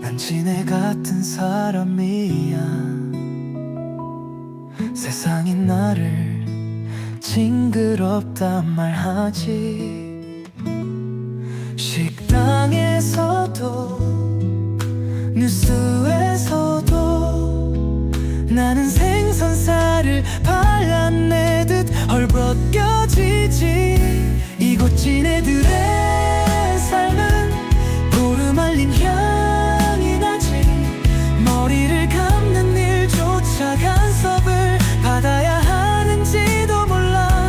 난 지네 같은 사람이야. 세상이 나를 징그럽다 말하지. 식당에서도 뉴스에서도 나는 생선살을 발라내듯 헐벗겨지지. 이곳 지네들의 삶은 보름 말린 향이 나지. 머리를 감는 일조차 간섭을 받아야 하는지도 몰라.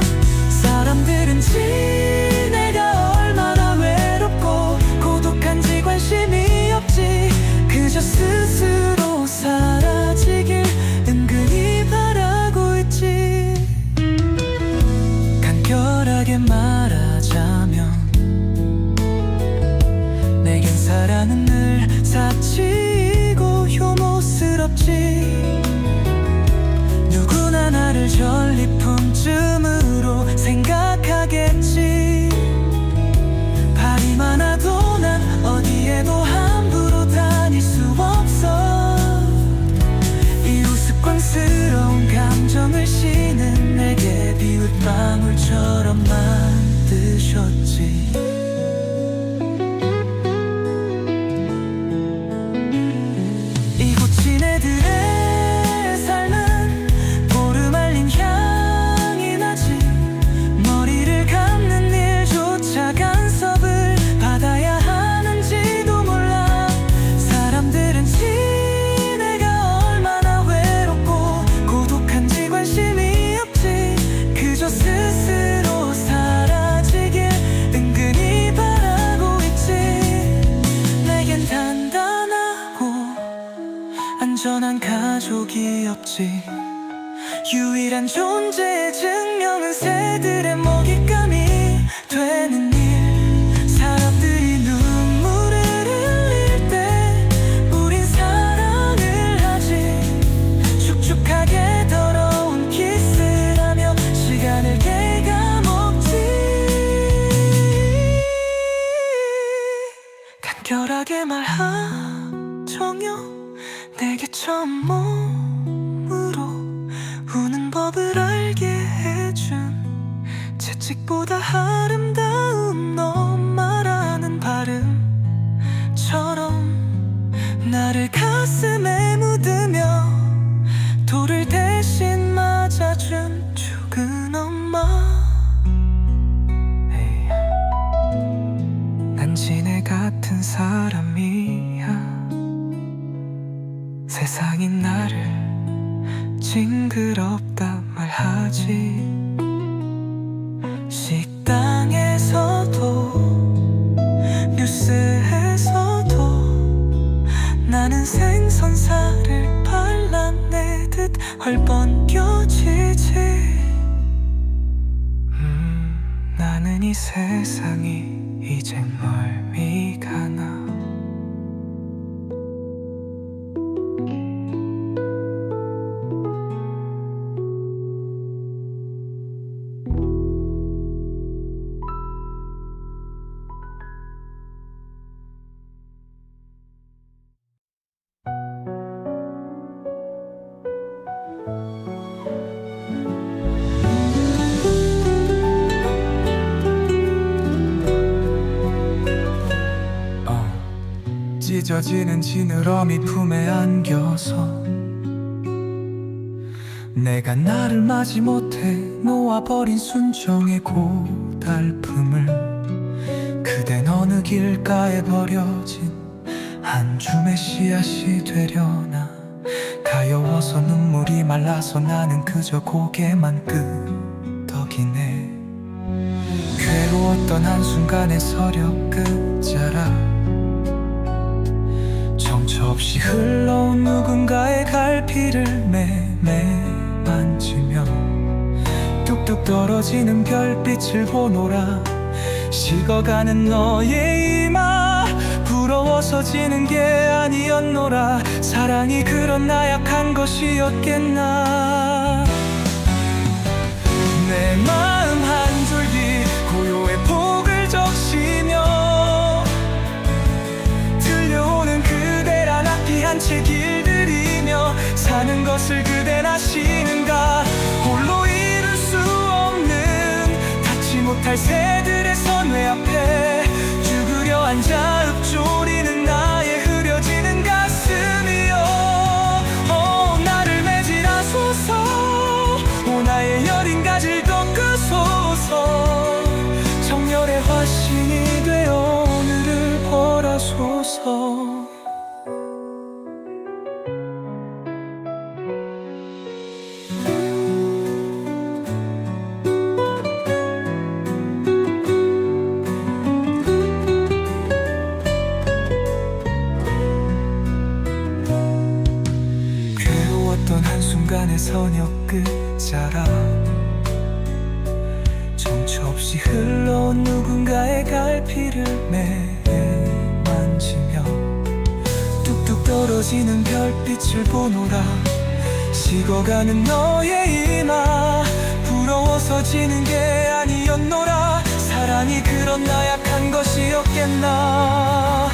사람들은 지네가 얼마나 외롭고 고독한지 관심이 없지. 그저 스스로 사라지길 은근히 바라고 있지. 간결하게 말하자면 내겐 사랑은 늘 사치고 혐오스럽지. 누구나 나를 전리품쯤으로 생각하겠지. 발이 많아도 난 어디에도 함부로 다닐 수 없어. 이 우스꽝스러운 감정을 씨는 내게 비눗방울처럼 만드셨지. 이곳 지네들의 삶은 보름 말린 향이 나지. 머리를 감는 일조차 간섭을 받아야 하는지도 몰라. 사람들은 지네가 얼마나 외롭고 고독한지 관심이 없지. 그저 스스로 사라지길 은근히 바라고 있지. 내겐 단단하고 안전한 가족이 없지. 유일한 존재의 증명은 새들의 먹잇감이 되는 일. 사람들이 눈물을 흘릴 때 우린 사랑을 하지. 축축하게 더러운 키스라며 시간을 갉아먹지. 간결하게 말하정녕 내게 처음 몸으로 우는 법을 알게 해준. 채찍보다 아름다운 너 말하는 발음처럼 나를 가슴에 묻으며 돌을 대신 맞아준 죽은 엄마. 난 지네 같은 사람이야. 세상이 나를 징그럽다 말하지. 식당에서도 뉴스에서도 나는 생선살을 발라내듯 헐벗겨지지. 나는 이 세상이 이젠 멀미 가나. 찢어지는 지느러미 품에 안겨서 내가 나를 맞이 못해 놓아버린 순정의 고달픔을 그댄 어느 길가에 버려진 한 줌의 씨앗이 되려나. 가여워서 눈물이 말라서 나는 그저 고개만 끄덕이네. 괴로웠던 한순간의 서려 끝자락 정처 없이 흘러온 누군가의 갈피를 매매 만지며 뚝뚝 떨어지는 별빛을 보노라. 식어가는 너의 이마 부러워 부러워서지는 게 아니었노라. 사랑이 그런 나약한 것이었겠나. 내 마음 한 줄기 고요의 폭을 적시며 들려오는 그대란 악기 한 채 길들이며 사는 것을 그댄 아시는가. 홀로 이룰 수 없는 닿지 못할 새들의 선회 앞에 죽으려 앉아 읊조리는 나의 흐려지는 가슴이여. 나를 매질하소서. 나의 여린 가지를 꺾으소서. 정열의 화신이 되어 오늘을 벌하소서. 괴로웠던 한순간의 선역 끝자락, 정처 없이 흘러온 누군가의 갈피를 매만지며 뚝뚝 떨어지는 별빛을 보노라. 식어가는 너의 이마 부러워서 지는 게 아니었노라. 사랑이 그런 나약한 것이었겠나.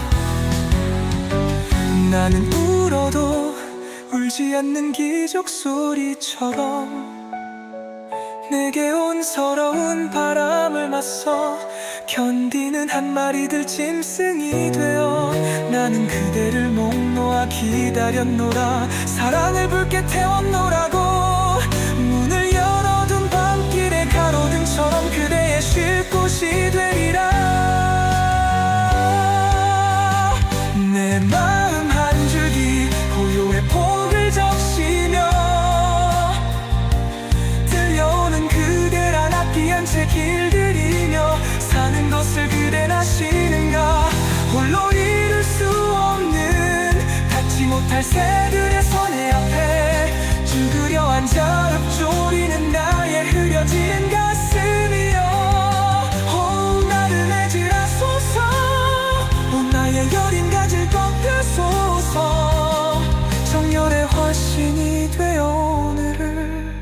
나는 울어도 울지 않는 기적 소리처럼 내게 온 서러운 바람을 맞서 견디는 한 마리들 짐승이 되어 나는 그대를 목 놓아 기다렸노라. 사랑을 붉게 태웠노라고. 문을 열어둔 밤길의 가로등처럼 그대의 쉴 곳이 되리라. 내 마음 한 줄기 고요의 폭을 적시며 들려오는 그대란 악기 한 채 길들이며 사는 것을 그댄 아시는가. 홀로 이룰 수 없는 닿지 못할 새들의 선회 앞에 죽으려 앉아 읊조리는 나의 흐려지는 가슴이여. 나를 매질하소서. 나의 여린 가지를 꺾으소서. 정열의 화신이 되어 오늘을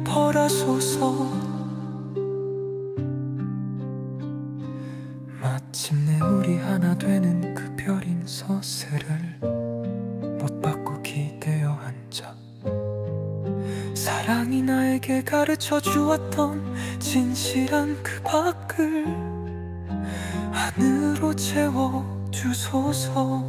벌하소서. 마침내 우리 하나 되는 그 별인 서슬을 못 받고 기대어 앉아 사랑이 나에게 가르쳐 주었던 진실한 그 밖을 안으로 채워 주소서.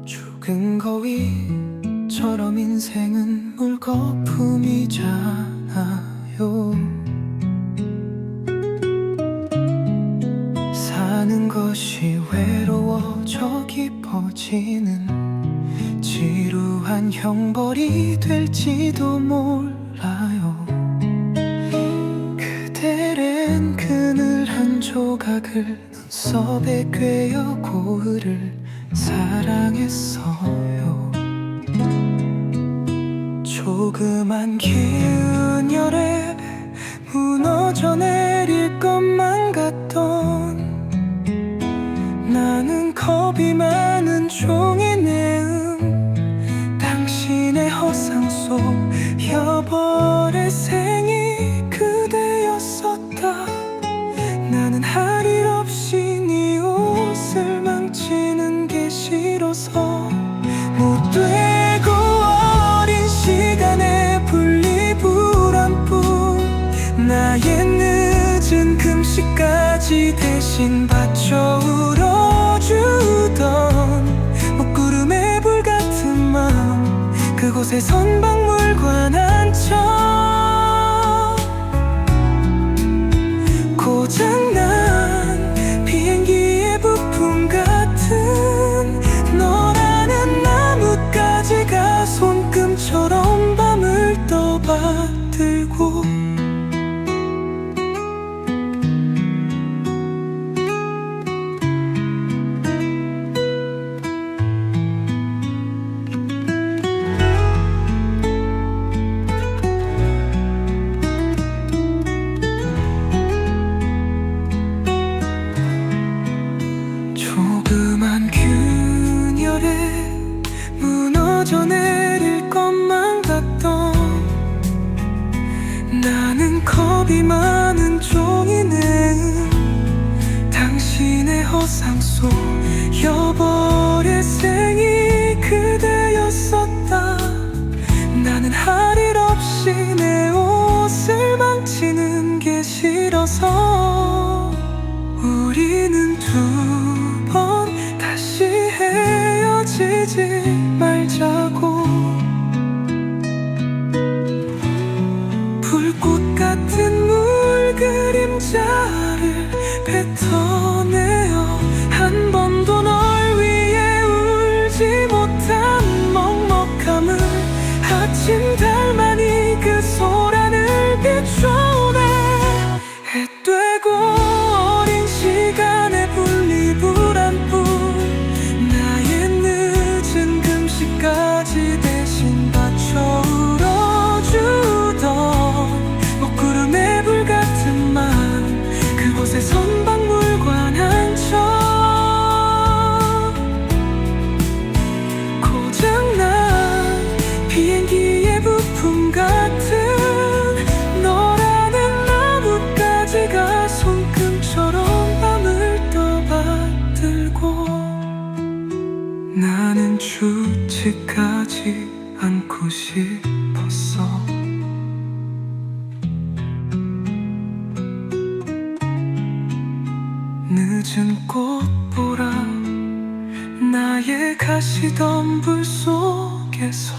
죽은 거위처럼 인생은 물거품이잖아요. 사는 것이 외로워져 깊어지는 지루한 형벌이 될지도 몰라요. 그대는 그늘 한 조각을 눈썹에 꿰어 고을을 사랑했어요. 조그만 기운열에 무너져 내릴 것만 같던 나는 겁이 많은 종이 내음 당신의 허상 속 여벌의 생이 그대였었다. 나는 할 일 없이 네 옷을 망치는 게 싫어서 못되고 어린 시간에 분리불안뿐 나의 늦은 금식까지 대신 받쳐 울어주던 먹구름의 불같은 마음 그곳에 선박물관 앉혀 고장난 비행기의 부품 같은 너라는 나뭇가지가 손금처럼 밤을 떠받들고 겁이 많은 종이네. 당신의 허상 속 여벌의 생이 그대였었다. 나는 할 일 없이 내 옷을 망치는 게 싫어서 우리는 두 번 다시 헤어지지 말자고. 불꽃 같은 물 그림자를 뱉어내어 한 번도 널 위해 울지 못한 먹먹함을 아침 달만이 그 소란을 비춰내. 해 떼고 어린 시간의 분리불안뿐 나의 늦은 금시까지 대신 받쳐 울어주던 먹구름의 불같은 마음 그곳에 선박물관 한 척 고장난 비행기의 부품 같은 너라는 나뭇가지가 손금처럼 밤을 떠받들고 나는 죽지까지 않고 싶었어. 늦은 꽃보라 나의 가시덤불 속에서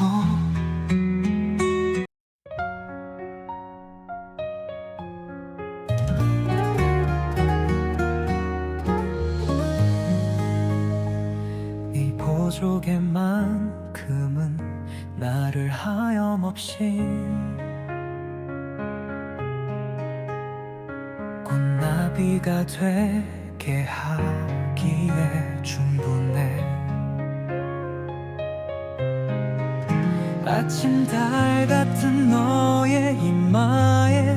네 보조개만큼은 나를 하염없이 꽃나비가 되게 하기에 충분해. 아침 달 같은 너의 이마에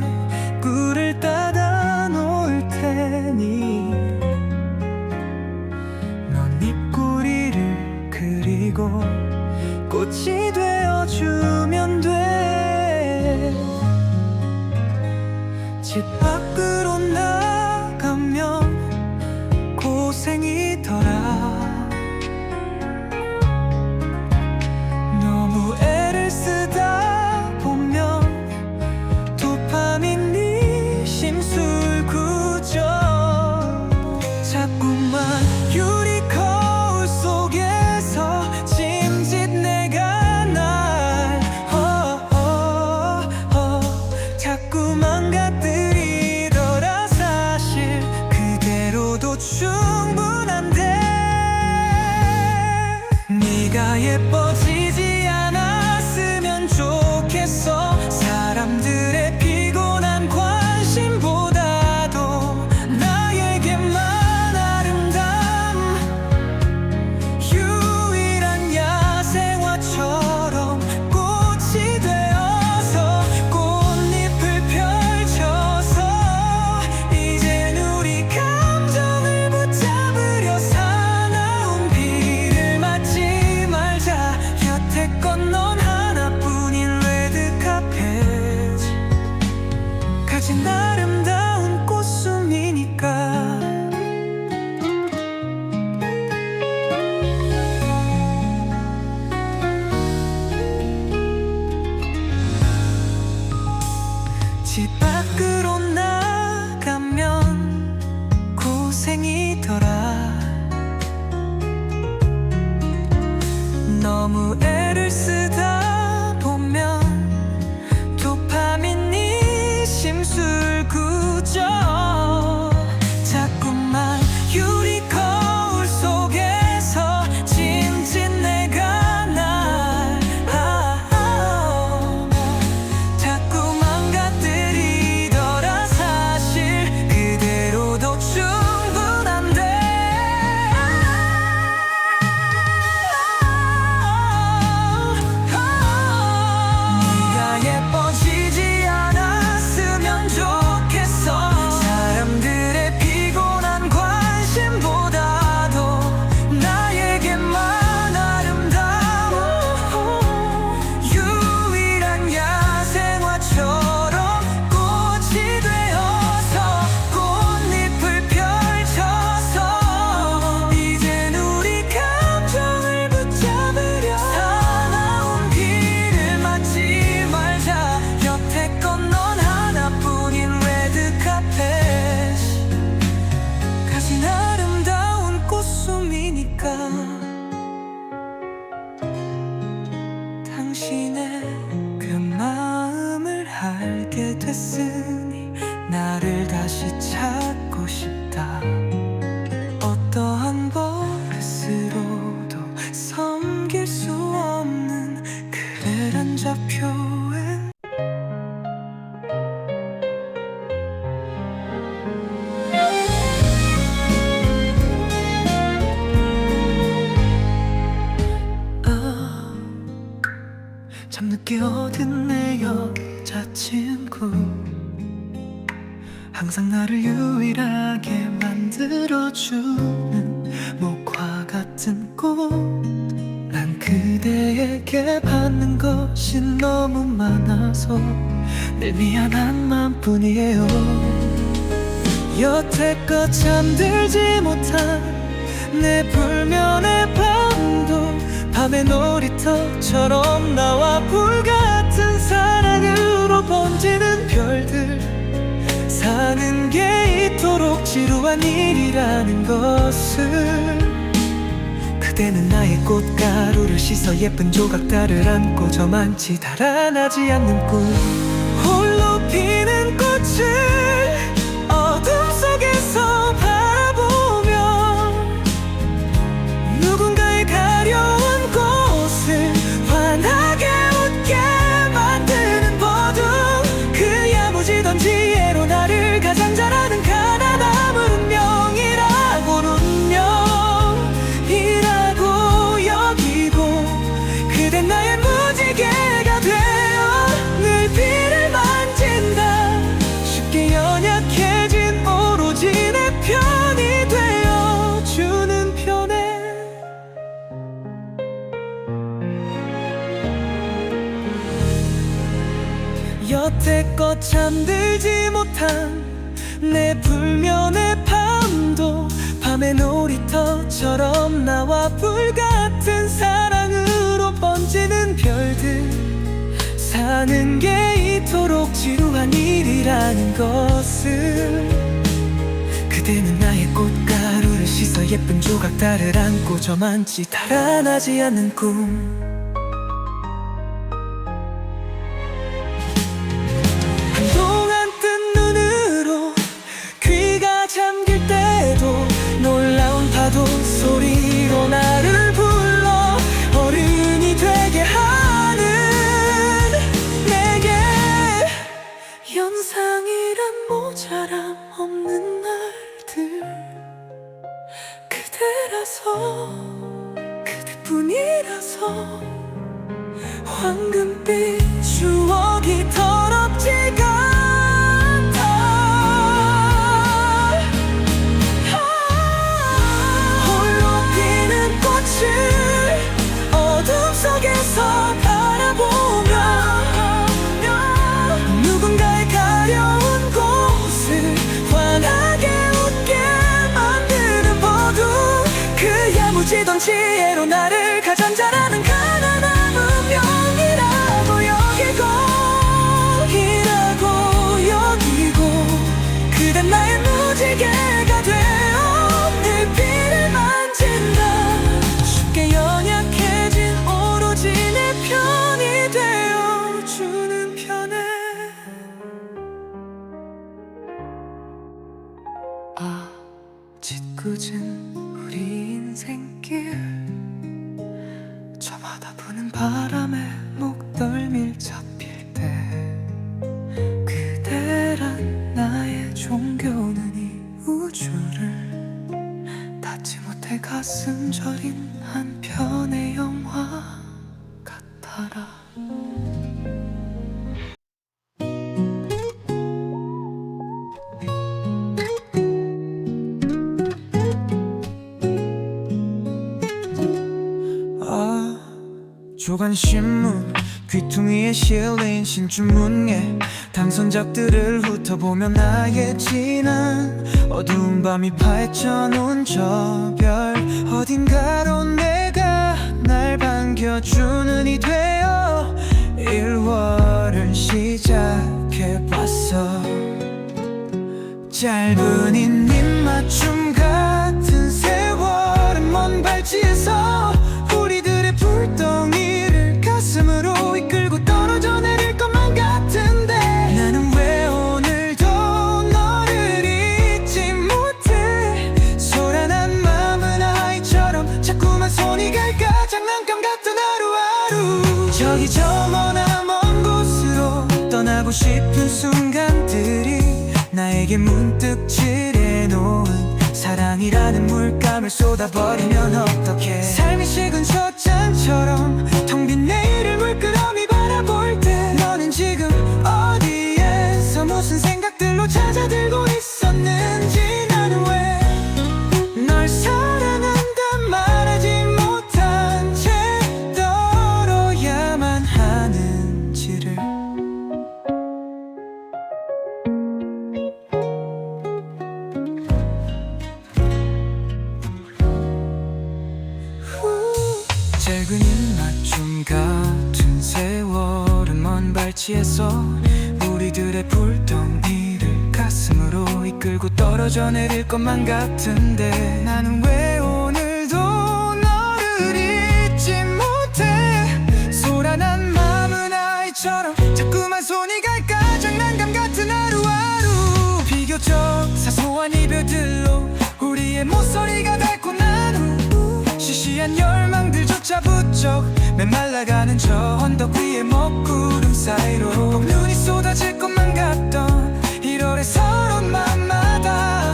꿀을 따다 놓을 테니 넌 입꼬리를 그리고 꽃이 되어주면 돼. 집 밖으로 나가면 고생이더라. 너무 애를 쓰다 보면 또 됐으니 나를 다시 찾고 싶다. 어떠한 버릇으로도 섬길 수 없는 그대란 좌표엔 참 늦게 얻은 내 여자친구, 항상 나를 유일하게 만들어주는 목화 같은 꽃. 난 그대에게 받는 것이 너무 많아서 늘 미안한 마음뿐이에요. 여태껏 잠들지 못한 내 불면의 밤도 밤의 놀이터처럼 나와 불같은 사랑으로 번지는 별들. 사는 게 이토록 지루한 일이라는 것을, 그대는 나의 꽃가루를 씻어 예쁜 조각들을 안고 저만치 달아나지 않는 꿈. 홀로 피는 꽃을 어둠 속에서 바라보며 누군가의 가려운 곳을 환하게 웃게 만드는 버둥. 그 야무지던 지혜로 나를 가장 잘하는 가난함을 운명이라고 여기고, 그댄 나의 무지개가 되어 늘 비를 만진다. 쉽게 연약해진 오로지 내 편이 되어주는 편에 여태껏 잠들지 못한 내 불면의 밤도 밤의 놀이터처럼 나와 불같은 사랑으로 번지는 별들. 사는 게 이토록 지루한 일이라는 것을, 그대는 나의 꽃가루를 씻어 예쁜 조각들을 안고 저만치 달아나지 않는 꿈. 한동안 뜬 눈으로 귀가 잠길 때도 놀라운 파도 소리로 나를 불러 어른이 되게 하는 내게. 연상이란 모자람 없는 날들, 그대라서 그대뿐이라서 황금빛 추억이 더럽지가 않다. 홀로 피는 꽃을 어둠 속에서 바라보며 누군가의 가려운 곳을 환하게 웃게 만드는 버둥. 그 야무지던 지혜로 나를 가장 잘하는 가난한 운명이라고 여기고, 그댄 나의 무지개가 되어 늘 비를 만진다. 쉽게 연약해진 오로지 내 편이 되어주는 편에 짓궂은 우리 인생길, 저마다 부는 바람에 목덜밀 잡힐 때 그대란 나의 종교는 이 우주를 닿지 못해 가슴 저린 한 편의 영화 같아라. 조간신문 귀퉁이에 실린 신춘문예, 당선작들을 훑어보며 나의 지난 어두운 밤이 파헤쳐놓은 저 별. 어딘가로 내가 날 반겨주는 이 되어 1월을 시작해봤어. 짧은 입맞춤 같은 세월은 먼 발치에서 우리들의 불덩이를 가슴으로 이끌고 떨어져 내릴 것만 같은데, 나는 왜 떠나고 싶은 순간들이 나에게 문득 칠해놓은 사랑이라는 물감을 쏟아버리면 어떡해. 삶이 식은 젖잔처럼 텅 빈 내일을 물끄러미 바라볼 때 너는 지금 어디에서 무슨 생각들로 찾아들고 있었는지. 나는 왜 널 사랑한다 말하지 못한 채 떨어야만 하는지를. 짧은 입맞춤 같은 세월은 먼 발치에서 우리들의 불덩이를 가슴으로 이끌고 떨어져 내릴 것만 같은데 나는 왜 오늘도 너를 잊지 못해. 소란한 마음은 아이처럼 자꾸만 손이 갈까. 장난감 같은 하루하루 비교적 사소한 이별들로 우리의 모서리가 닳고 난 후 시시한 열망들조차 부쩍 메말라가는 저 언덕 위의 먹구름 사이로 꼭 눈이 쏟아질 것만 같던 1월의 서러운 맘마다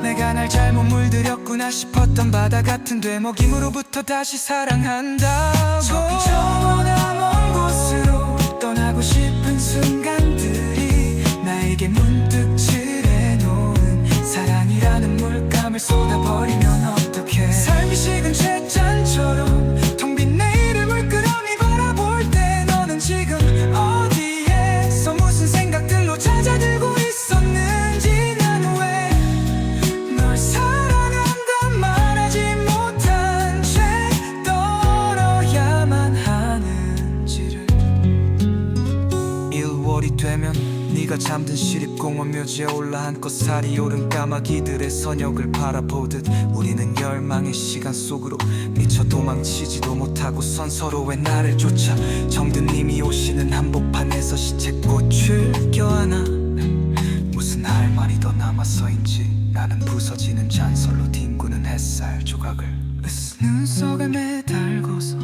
내가 날 잘못 물들였구나 싶었던 바다 같은 되먹임으로부터 다시 사랑한다고. 저 먼 곳으로 떠나고 싶은 순간들이 나에게 문득 칠해놓은 사랑이라는 물감을 쏟아버리면 어떡해. 삶이 식은 잿잔처럼 텅 빈 내일을 물끄러미 바라볼 때 너는 지금 어디에서 무슨 생각들로 찾아들고 있었는지. 나는 왜 널 사랑한다 말하지 못한 채 떨어야만 하는지를. 1월이 되면 네가 잠든 시립공원 묘지에 올라앉고 살이 오른 까마귀들의 선역을 바라보듯 우리는 열망의 시간 속으로 미쳐 도망치지도 못하고 서로의 나를 쫓아 정든 님이 오시는 한복판에서 시체꽃을 껴안아. 무슨 할 말이 더 남아서인지 나는 부서지는 잔설로 뒹구는 햇살 조각을 눈속에 매달고서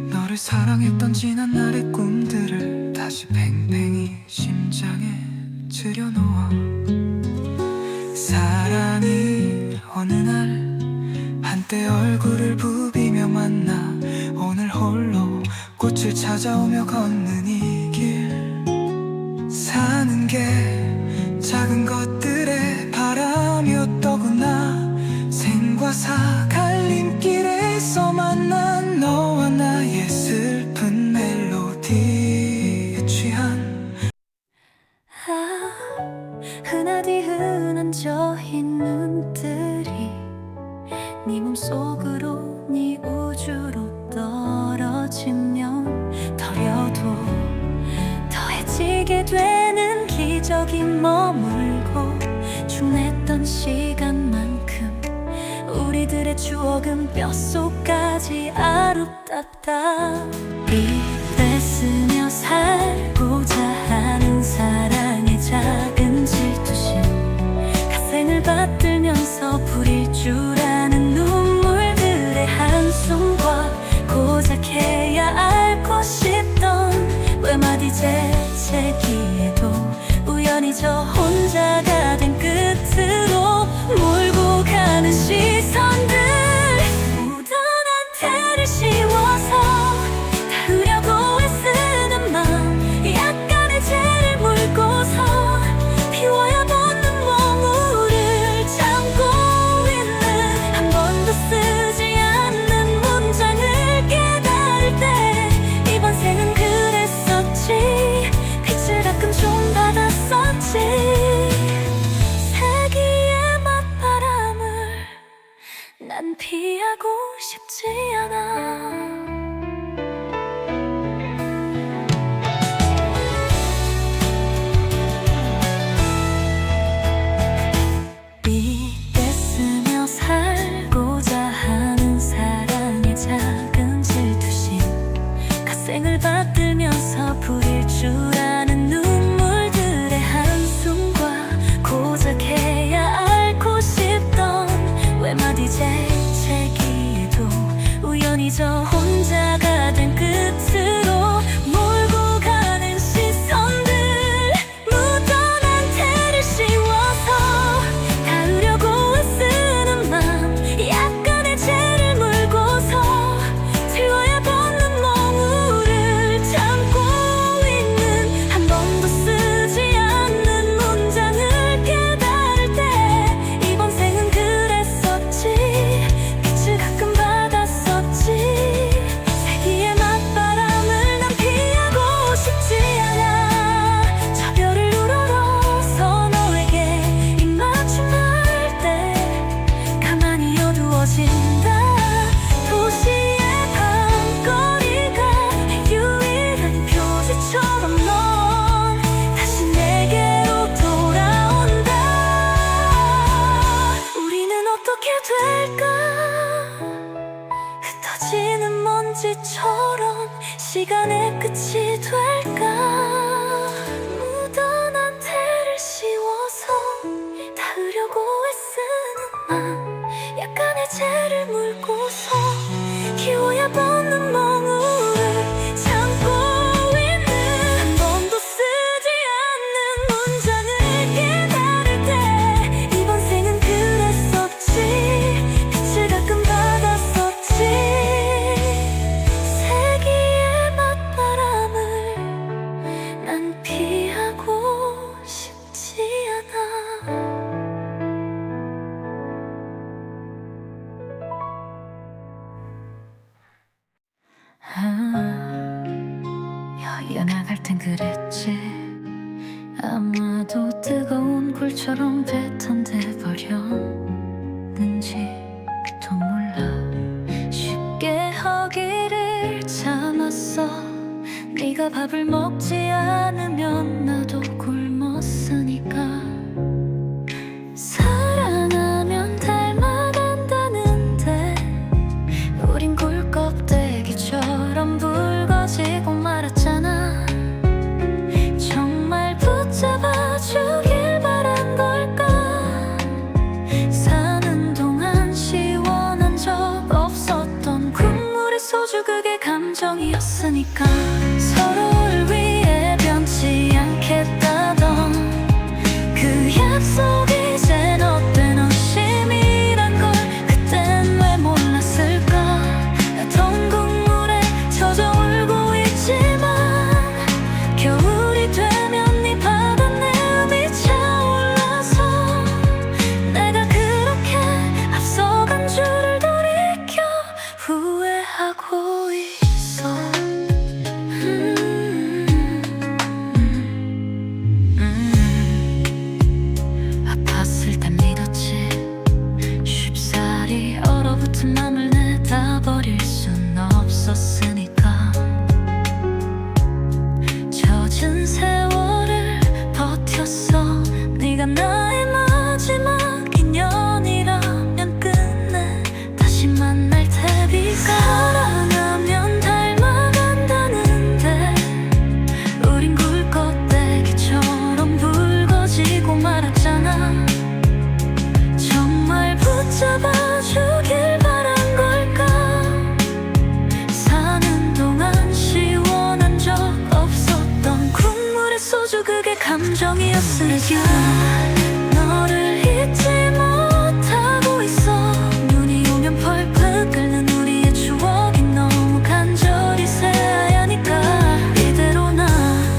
너를 사랑했던 지난 날의 꿈들을 다시 팽팽히 심장에 들여놓아. 사랑이 어느 날 한때 얼굴을 부비며 만나 오늘 홀로 꽃을 찾아오며 걷는 이 길. 사는 게 작은 것들의 바람이었더구나. 생과 사 갈림길에서 만난 너와 나의 슬픈 멜로디에 취한 흔하디 흔한 저희 눈들이 네 몸속으로 네 우주로 떨어지면 더려도 더해지게 되는 기적이 머물고 축냈던 시간만큼 우리들의 추억은 뼛속까지 아름답다. 입에 쓰며 살고자 하는 사랑의 작은 질투심 가생을 받들면서 부릴 줄 아는 눈물들의 한숨과 고작해야 앓고 싶던 외마디 재채기에도 우연히 저 혼자가 된 끝으로 몰고 가는 시선들 묻어난 태를 씌워서 닿으려고 애쓰는 마음 아마도 뜨거운 굴처럼 배탄돼 버렸는지도 몰라. 쉽게 허기를 참았어. 네가 밥을 먹지 않으면 나도 굶었으니까. 사랑하면 닮아간다는데 우린 굴껍데기처럼 붉어지고 말았잖아. 정말 붙잡아주길 바란 걸까? 사는 동안 시원한 적 없었던 국물의 소주, 그게 감정이었으니까. 서로를 위해 변치 않겠다던 그 약속이 이젠 어떤 의심이란 걸 그땐 왜 몰랐을까? 나던 국물에 젖어 울고 있지만 겨울이 되면 네 바닷내음이 차올라서 내가 그렇게 앞서간 줄을 돌이켜 후회하고 있어. 아팠을 땐 믿었지. 쉽사리 얼어붙은 맘을 내다버릴 순 없었으니까. 젖은 세월을 버텼어. 네가 나의 마지막 인연이라면 끝내 다시 만날 테니까. 사랑하면 닮아간다는데 우린 굴껍데기처럼 붉어지고 말았잖아. 정말 붙잡아주길 바란 걸까? 사는 동안 시원한 적 없었던 국물의 소주, 그게 감정이었으니까. 너를 잊지 못하고 있어. 눈이 오면 펄펄 끓는 우리의 추억이 너무 간절히 새하얘니까. 이대로 나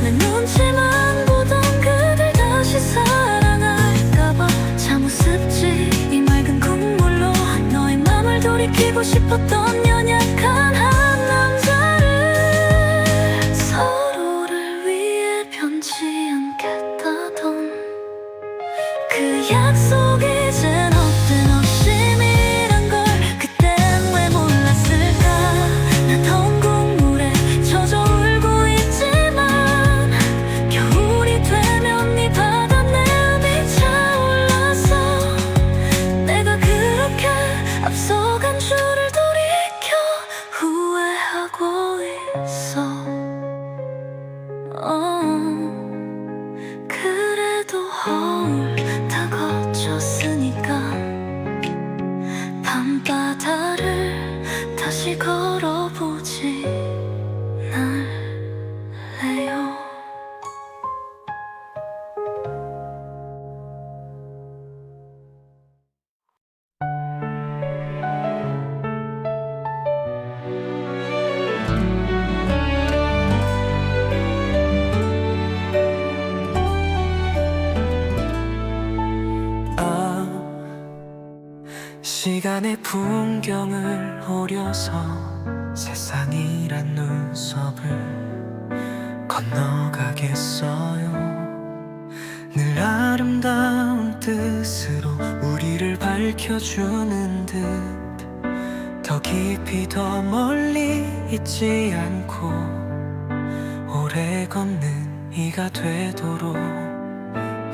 내 눈치만 보던 그댈 다시 사랑할까봐 참 우습지. 이 맑은 국물로 너의 맘을 돌이키고 싶었던 연약한 한 남자를. 서로를 위해 변치 않겠다던 그 약속이 이젠 헛된 의심이란 걸 그땐 왜 몰랐을까? 나던 국물에 젖어 울고 있지만 겨울이 되면 네 바닷내음이 차올라서 내가 그렇게 앞서간 줄을 돌이켜 후회하고 있어. 그래도 허울 다 거쳤으니까 밤바다를 다시 걸어보지 않을래요. 시간의 풍경을 오려서 세상이란 눈썹을 건너가겠어요. 늘 아름다운 뜻으로 우리를 밝혀주는 듯 더 깊이 더 멀리 있지 않고 오래 걷는 이가 되도록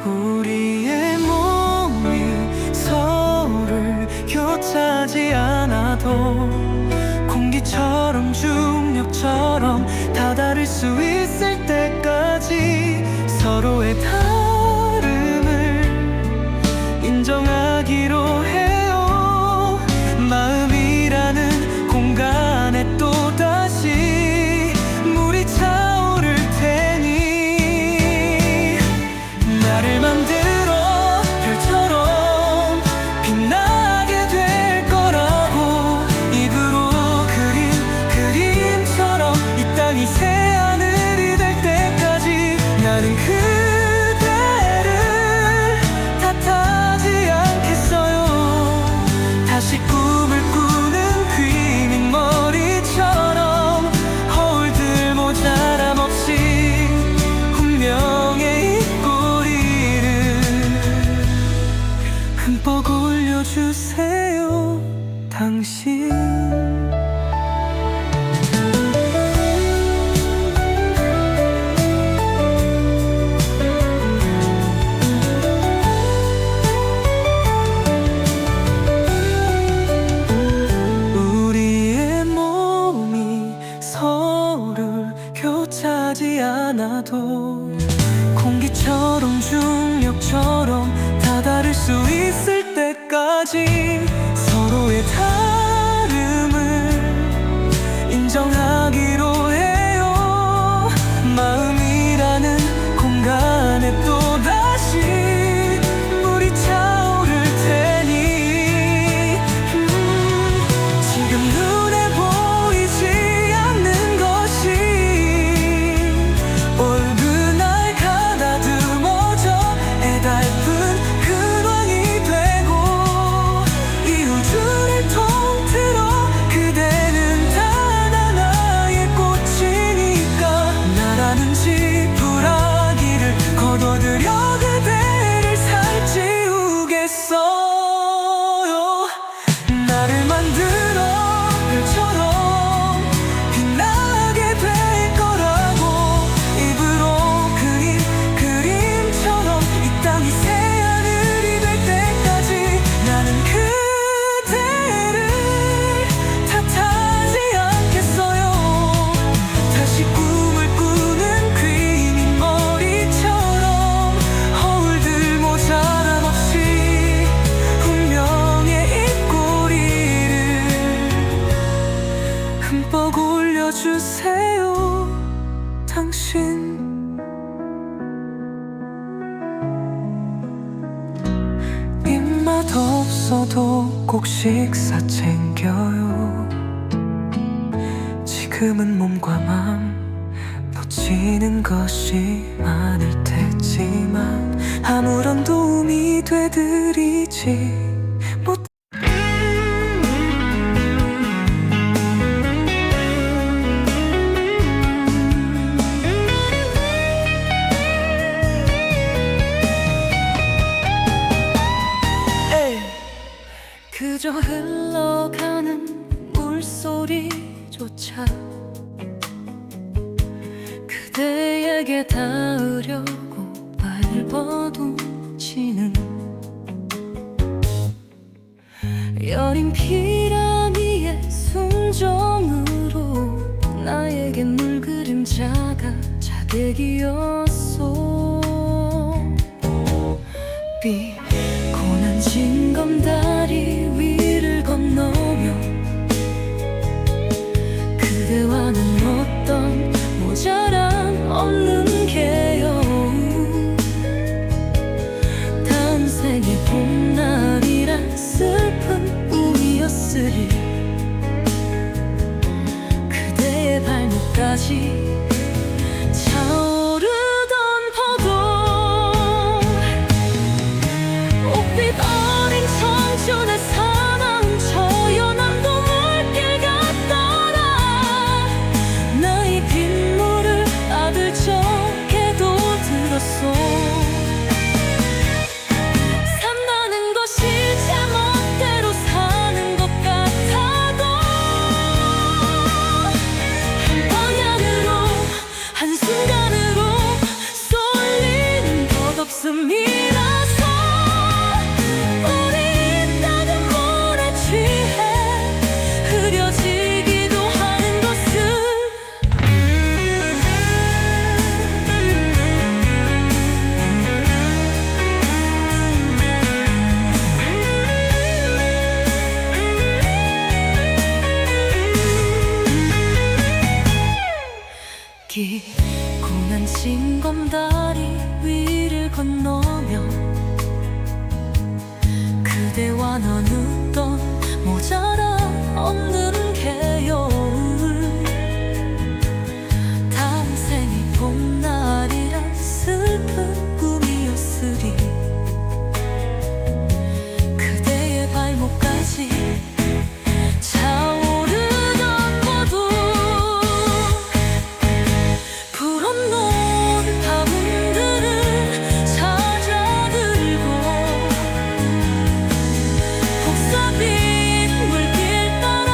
우리의 몸이 서로를 교차지 않아도 공기처럼 중력처럼 다다를 수 있을 때까지 서로의 다름을 인정하기로 해요. 마음이라는 공간에 또다시 물이 차오를 테니 나를 만들어 별처럼 빛나게 될 거라고. 입으로 그린 그림처럼 이 땅이 새하늘이 될 때까지 나는 그대를 탓하지 않겠어요. 다시 꿈을 꾸는 휘민 머리처럼 허울들 모자람 없이 운명에 잊고 공기처럼 중력처럼 다 다를 수 있을 때까지 서로의 다름을 인정하기로 해요. 마음이라는 공간에 또다시 물이 차오를 테니 지금 눈에 보이지 않는 것이 올그 날 가다듬어져 애달픈 근황이 되고 이 우주를 통틀어 그대는 단 하나의 꽃이니까 나라는 지푸라기를 거둬들여 그대를 살찌우겠어요. 나를 만들어 별처럼 빛나게 될 거라고 입으로 그린 그림처럼 이 땅이 새하늘이 될 때까지 나는 그대를 탓하지 않겠어요. 다시 꿈을 꾸는 귀인 머리처럼 허울들 모자람 없이 운명의 입꼬리를 흠뻑 올려주세요. 당신 입맛 없어도 꼭 식사 챙겨요. 지금은 몸과 맘 놓치는 것이 많을 테지만 아무런 도움이 되드리지 못. 그저 흘러가는 물소리조차 그대에게 닿으려고 밟아둥치는 여린 피라미의 순정으로 나에겐 물그림자가 자객이었어. 피고난 징검다리 위를 건너며 그대와는 어떤 모자람 없는 게요. 탄생의 봄날이란 슬픈 꿈이었으리 그대의 발목까지 차오르던 파도 옷빛 어린 청춘의 사나운 처연한 동물길 같더라. 나의 빗물을 아들 적게도 들었소. 산다는 것이 제 멋대로 사는 것 같아도 한 방향으로 한순간으로 쏠리는 것 없음이라서 우리 땅은 물에 취해 흐려지기도 하는 것을 기고난 징검다리 위를 건너며 그대와 나누던 모자람 없는 개여울 탄생이 봄날이란 슬픈 꿈이었으리 그대의 발목까지 차오르던 모두 불어놓은 파문들을 찾아들고 폭삭인 물길 따라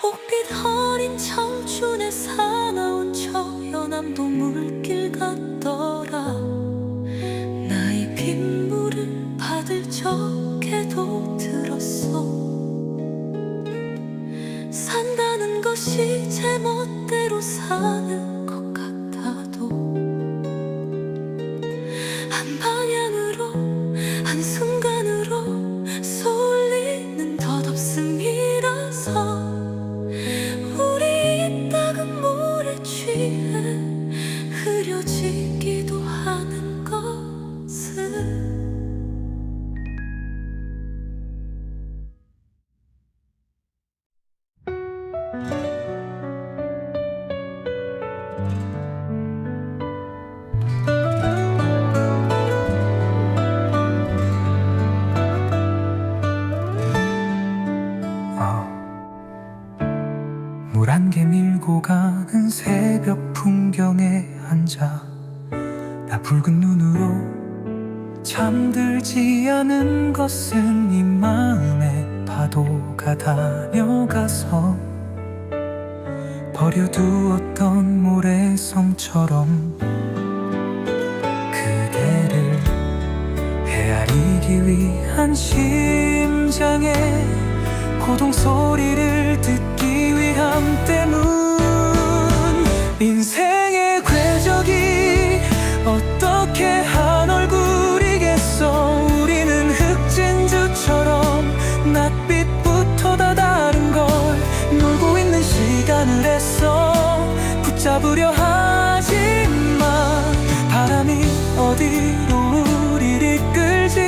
꽃빛 어린 청춘에 사나운 저 연암도 물길 같더라. 나의 빗물을 받을 적에도 들었어. 산다는 것이 제 멋대로 사는 것 같아도 한 방향으로 한순간으로 쏠리는 덧없음이라서 우리 이 작은 물에 취해 흐려지기도 하는 것을. 물 한 개 밀고 가는 새벽 풍경에 앉아 나 붉은 눈으로 잠들지 않은 것은 이 마음에 파도가 다녀가서 버려두었던 모래성처럼 그대를 헤아리기 위한 심장의 고동 소리를 듣기 위함 때문. 인생의 궤적이 어떻게 한 얼굴이겠어. 우리는 흑진주처럼 낯빛부터 다 다른 걸 놀고 있는 시간을 애써 붙잡으려 하지만 바람이 어디로 우리를 이끌지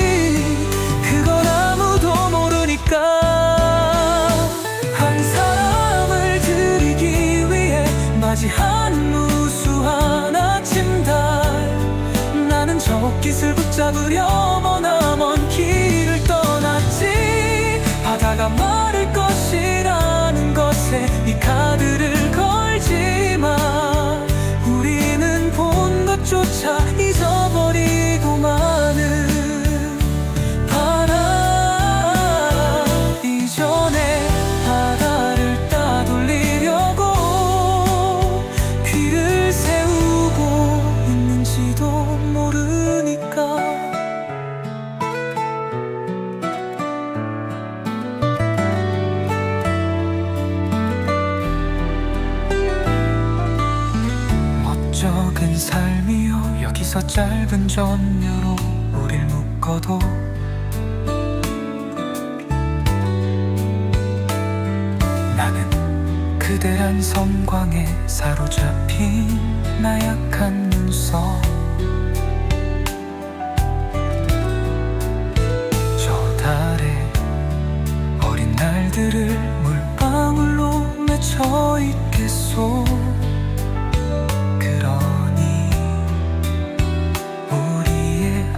그건 아무도 모르니까. 맞이한 무수한 아침달 나는 저 빛을 붙잡으려 머나먼 길을 떠났지. 바다가 마를 것이라는 것에 이 카드를 걸지만 우리는 본 것조차 잊어버리고 마는 바람. 이전에 바다를 따돌리려고 적은 삶이요 여기서 짧은 전류로 우릴 묶어도 나는 그대란 섬광에 사로잡힌 나약한 눈썹. 저 달에 어린 날들을 물방울로 맺혀 있겠소.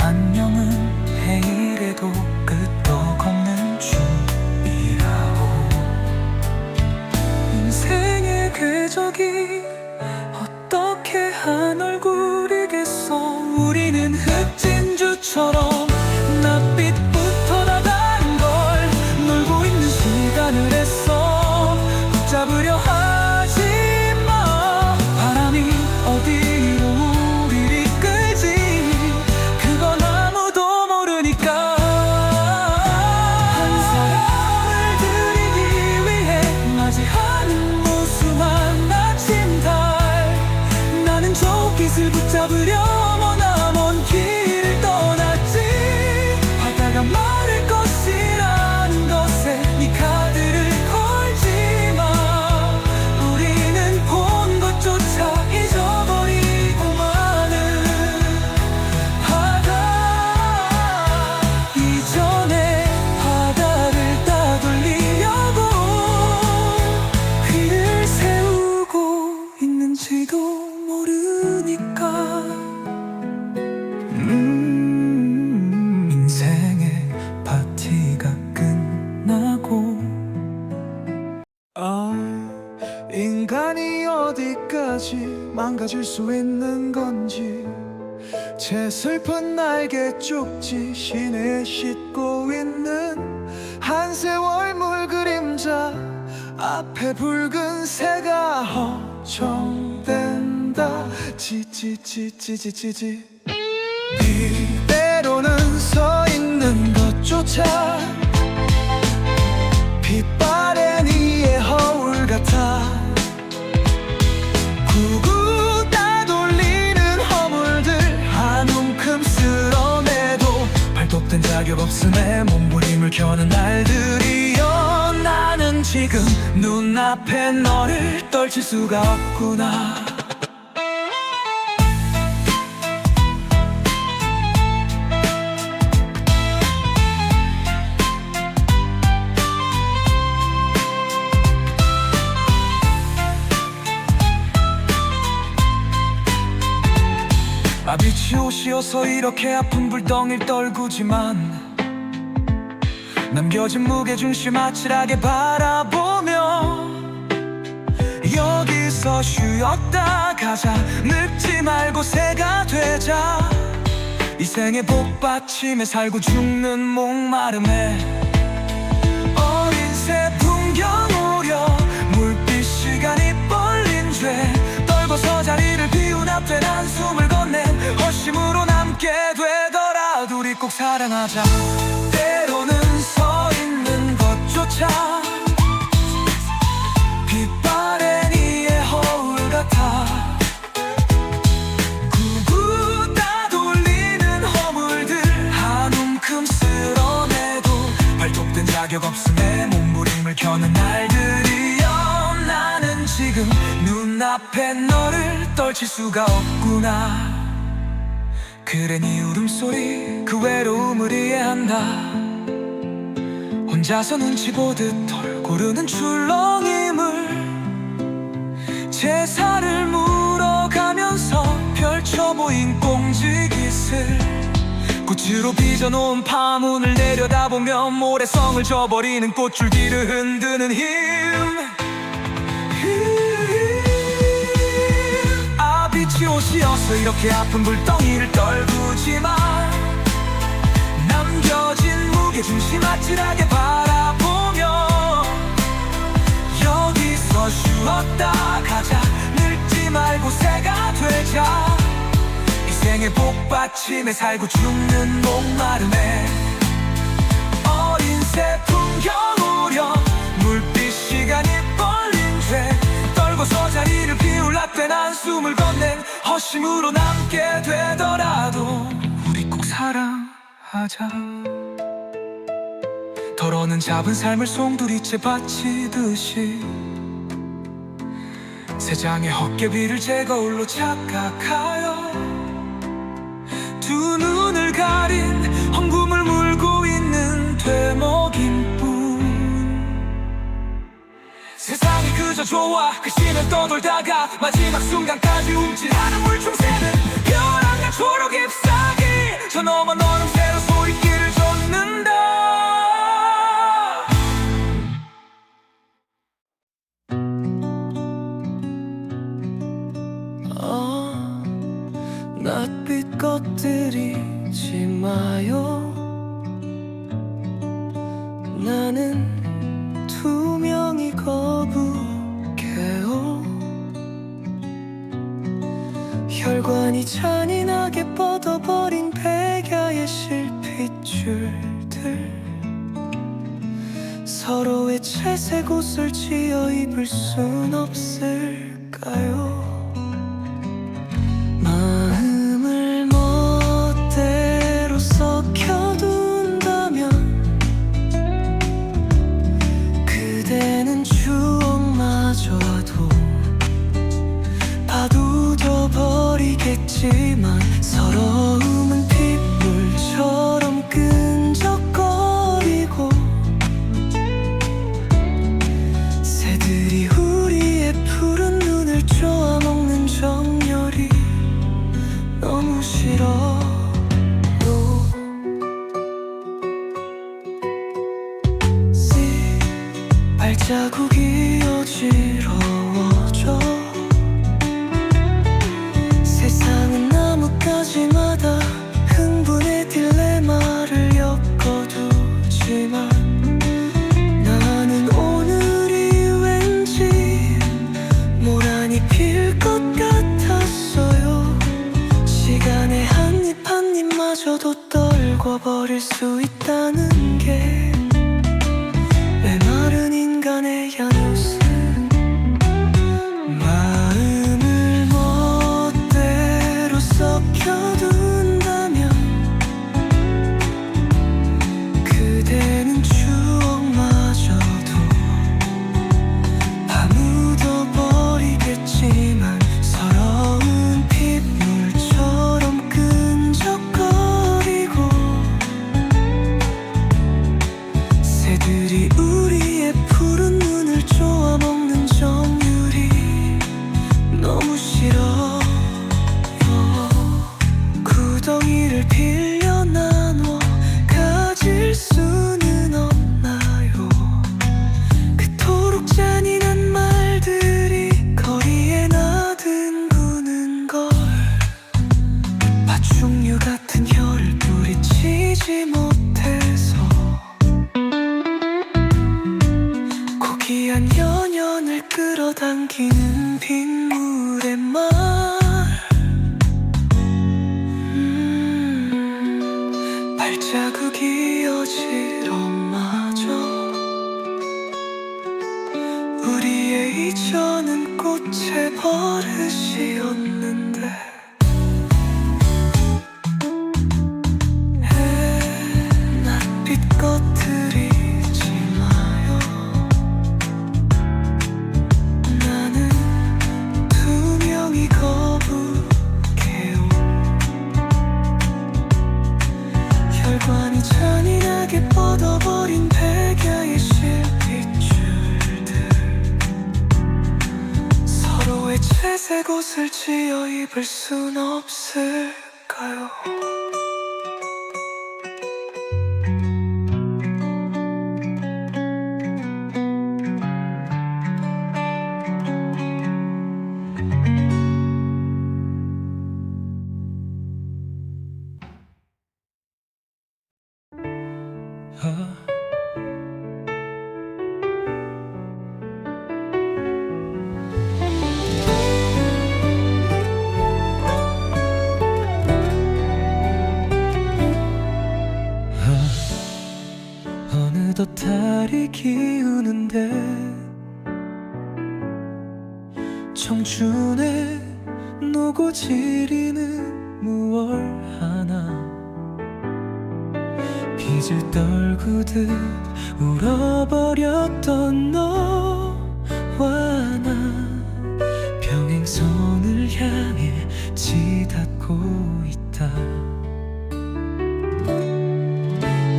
안녕은 내일에도 끄떡없는 중이라오. 인생의 궤적이 어떻게 한 얼굴이겠어. 우리는 흑진주처럼 낯빛부터 다 다른 걸 놀고 있는 시간을 애써 붙잡으려 하지마. 바람이 어디로 우리를 이끌지 그건 아무도 모르니까. 한 사람을 드리기 위해 맞이하는 무수한 아침달 나는 저 빛을 붙잡으려 머나먼 길을 떠났지. 바다가 마를 것이라는 것에 이 카드를 걸지마 우리는 본 것조차 잊어버리고 마는 바다. 이전에 바다를 따돌리려고 귀를 세우고 있는지도 모르니까. 인생의 파티가 끝나고 인간이 어디까지 망가질 수 있는 건지 제 슬픈 날개 쪽지 시내에 싣고 있는 한 세월 물 그림자 앞에 붉은 새가 허정된다. 지지지지지지지. 이대로는 서 있는 것조차 빛바랜 이의 허울 같아. 구구 따돌리는 허물들 한 움큼 쓸어내도 발톱된 자격 없음에 몸부림을 켜는 날들이여. 나는 지금 눈앞에 너를 떨칠 수가 없구나. 빛이 옷이어서 이렇게 아픈 불덩이를 떨구지만 남겨진 무게중심 아찔하게 바라보며 여기서 쉬었다 가자. 늙지 말고 새가 되자. 이 생의 복받침에 살고 죽는 목마름에 어린 새 풍경 오려 물빛 시간이 벌린 죄 떨궈서 자리를 비운 앞된 한숨을 건넨 허심으로 남게 되더라도 우리 꼭 사랑하자. 때로는 서 있는 것조차 빛바랜 이의 허울 같아. 구구 따돌리는 허물들 한 움큼 쓸어내도 발톱된 자격 없음에 몸부림을 켜는 날들이여. 나는 지금 눈앞에 너를 떨칠 수가 없구나. 그래 네 울음소리 그 외로움을 이해한다. 혼자서 눈치 보듯 덜고르는 출렁임을 제사를 물어가면서 펼쳐 보인 꽁지깃을 꽃으로 빚어놓은 파문을 내려다보면 모래성을 져버리는 꽃줄기를 흔드는 힘. 빛이 옷이어서 이렇게 아픈 불덩이를 떨구지만 남겨진 무게중심 아찔하게 바라보며 여기서 쉬었다 가자. 늙지 말고 새가 되자. 이 생의 복받침에 살고 죽는 목마름에 어린 새 풍경 오려 물빛 시간이 벌린 죄 떨궈서 자리를 비울 락된 한숨을 건넨 허심으로 남게 되더라도 우리 꼭 사랑하자. 덜어는 잡은 삶을 송두리째 바치듯이 세 장의 헛개비를 제 거울로 착각하여 두 눈을 가린 헝금을 물고 있는 되먹인 뿐. 세상이 그저 좋아 그 심을 떠돌다가 마지막 순간까지 움찔하는 물총새는 벼랑과 초록 잎사귀 저 너머 너는 새로 소리길을 쫓는다. 낯빛 것들이지 마요. 나는 투명이 거북해요. 혈관이 잔인하게 뻗어버린 백야의 실핏줄들 서로의 채색 옷을 지어 입을 순 없을까요? 마음을 멋대로 썩혀둔다면 그대는 추억마저도 봐두어버리겠지만 서러움은 핏물처럼 끈적거리고 새들이 우리의 푸른 눈을 쪼아먹는 정열이 너무 싫어. 발자국이 어지러워져 세상은 아무 시련을 끌어당기는 빗물의 말 발자국이 어지럽마저 우리의 이전은 꽃의 버릇이었는데 낯빛 꺼트리지 마요. 나는 투명이 거북해요. 혈관이 잔인하게 뻗어버린 백야의 실핏줄들 서로의 채색 옷을 지어 입을 순 없을까요? 어느덧 달이 기우는데 청춘의 노고지리는 무얼 하나 빚을 떨구듯 울어버렸던 너와 나 평행선을 향해 치닫고 있다.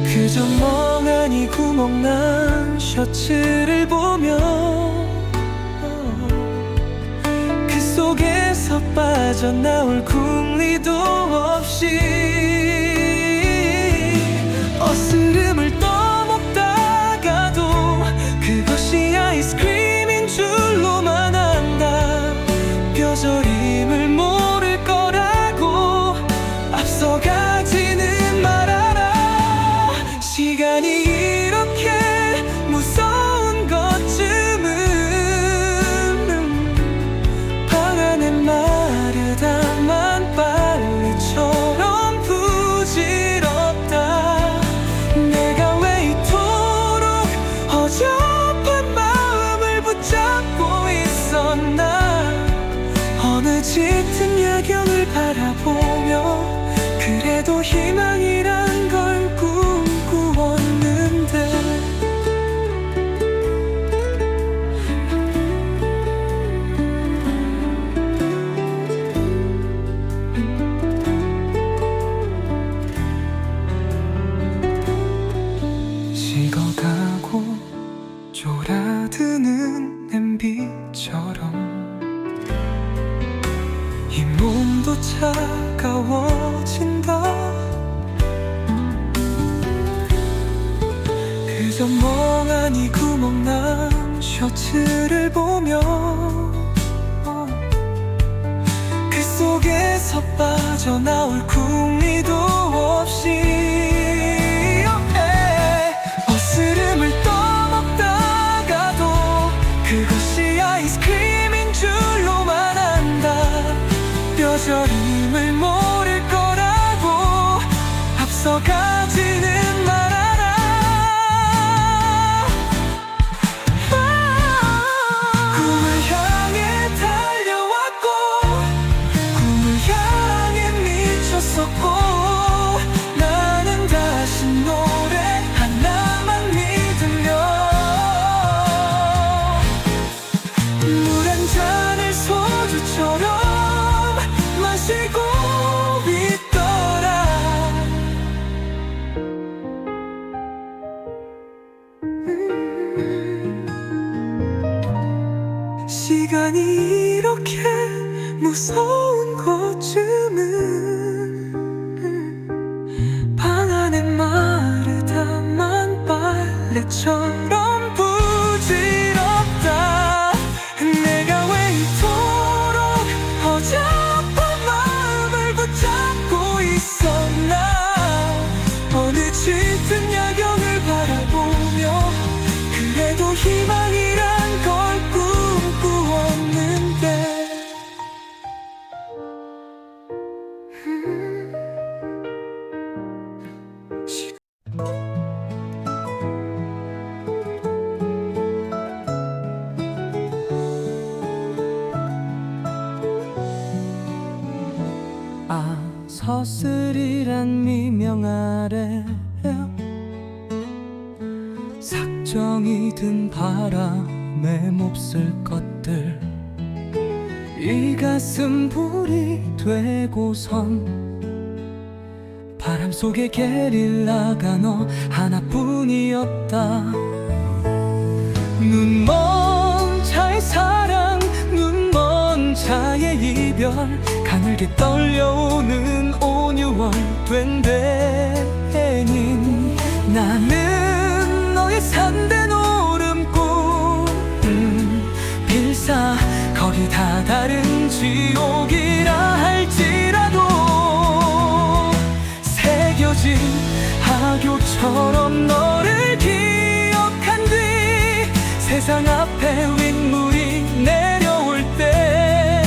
그저 멍하니 구멍난 셔츠를 보며 그 속에서 빠져나올 궁리도 없이 어스름을 떠먹다가도 그것이 아이스크림인 줄로만 안다. 뼈저림을 모를 거라고 앞서가지는 말아라. 시간이 이렇게 무서운 것쯤은 방 안에 마르다만 빨래처럼 부질없다. 내가 왜 이토록 어접한 마음을 붙잡고 있었나. 어느 짙은 야경을 바라보며 그래도 희망이란 걸 꿈꾸었는데 식어가고 쫄아드는 냄비처럼 이 몸도 차가워진다. 그저 멍하니 구멍난 셔츠를 보며 그 속에서 빠져나올 궁리도 없이 어스름을 떠먹다가도 그것이 아이스크림인 줄로만 안다. 뼈저림을 모를 거라고 앞서가지는 말아라. 꿈을 향해 달려왔고 꿈을 향해 미쳤었고 나는 다시 노래 하나만 믿으며 물 한 잔을 소주처럼 마시고 있더라. 시간이 이렇게 무서운 것쯤은 방 안에 마르다만 빨래처럼 부질없다. 내가 왜 이토록 어접한 마음을 붙잡고 있었나. 어느 짙은 야경을 바라보며 그래도 희망이란 걸 서스리란 미명 아래 삭정이 든 바람에 몹쓸 것들 이 가슴 불이 되고선 바람 속에 게릴라가 너 하나뿐이었다. 눈먼 자의 사랑 눈먼 자의 이별 가늘게 떨려오는 5, 6월 된 데에는 나는 너의 산된 오름꾼 빌사 거기 다 다른 지옥이라 할지라도 새겨진 하교처럼 너를 기억한 뒤 세상 앞에 윗물이 내려올 때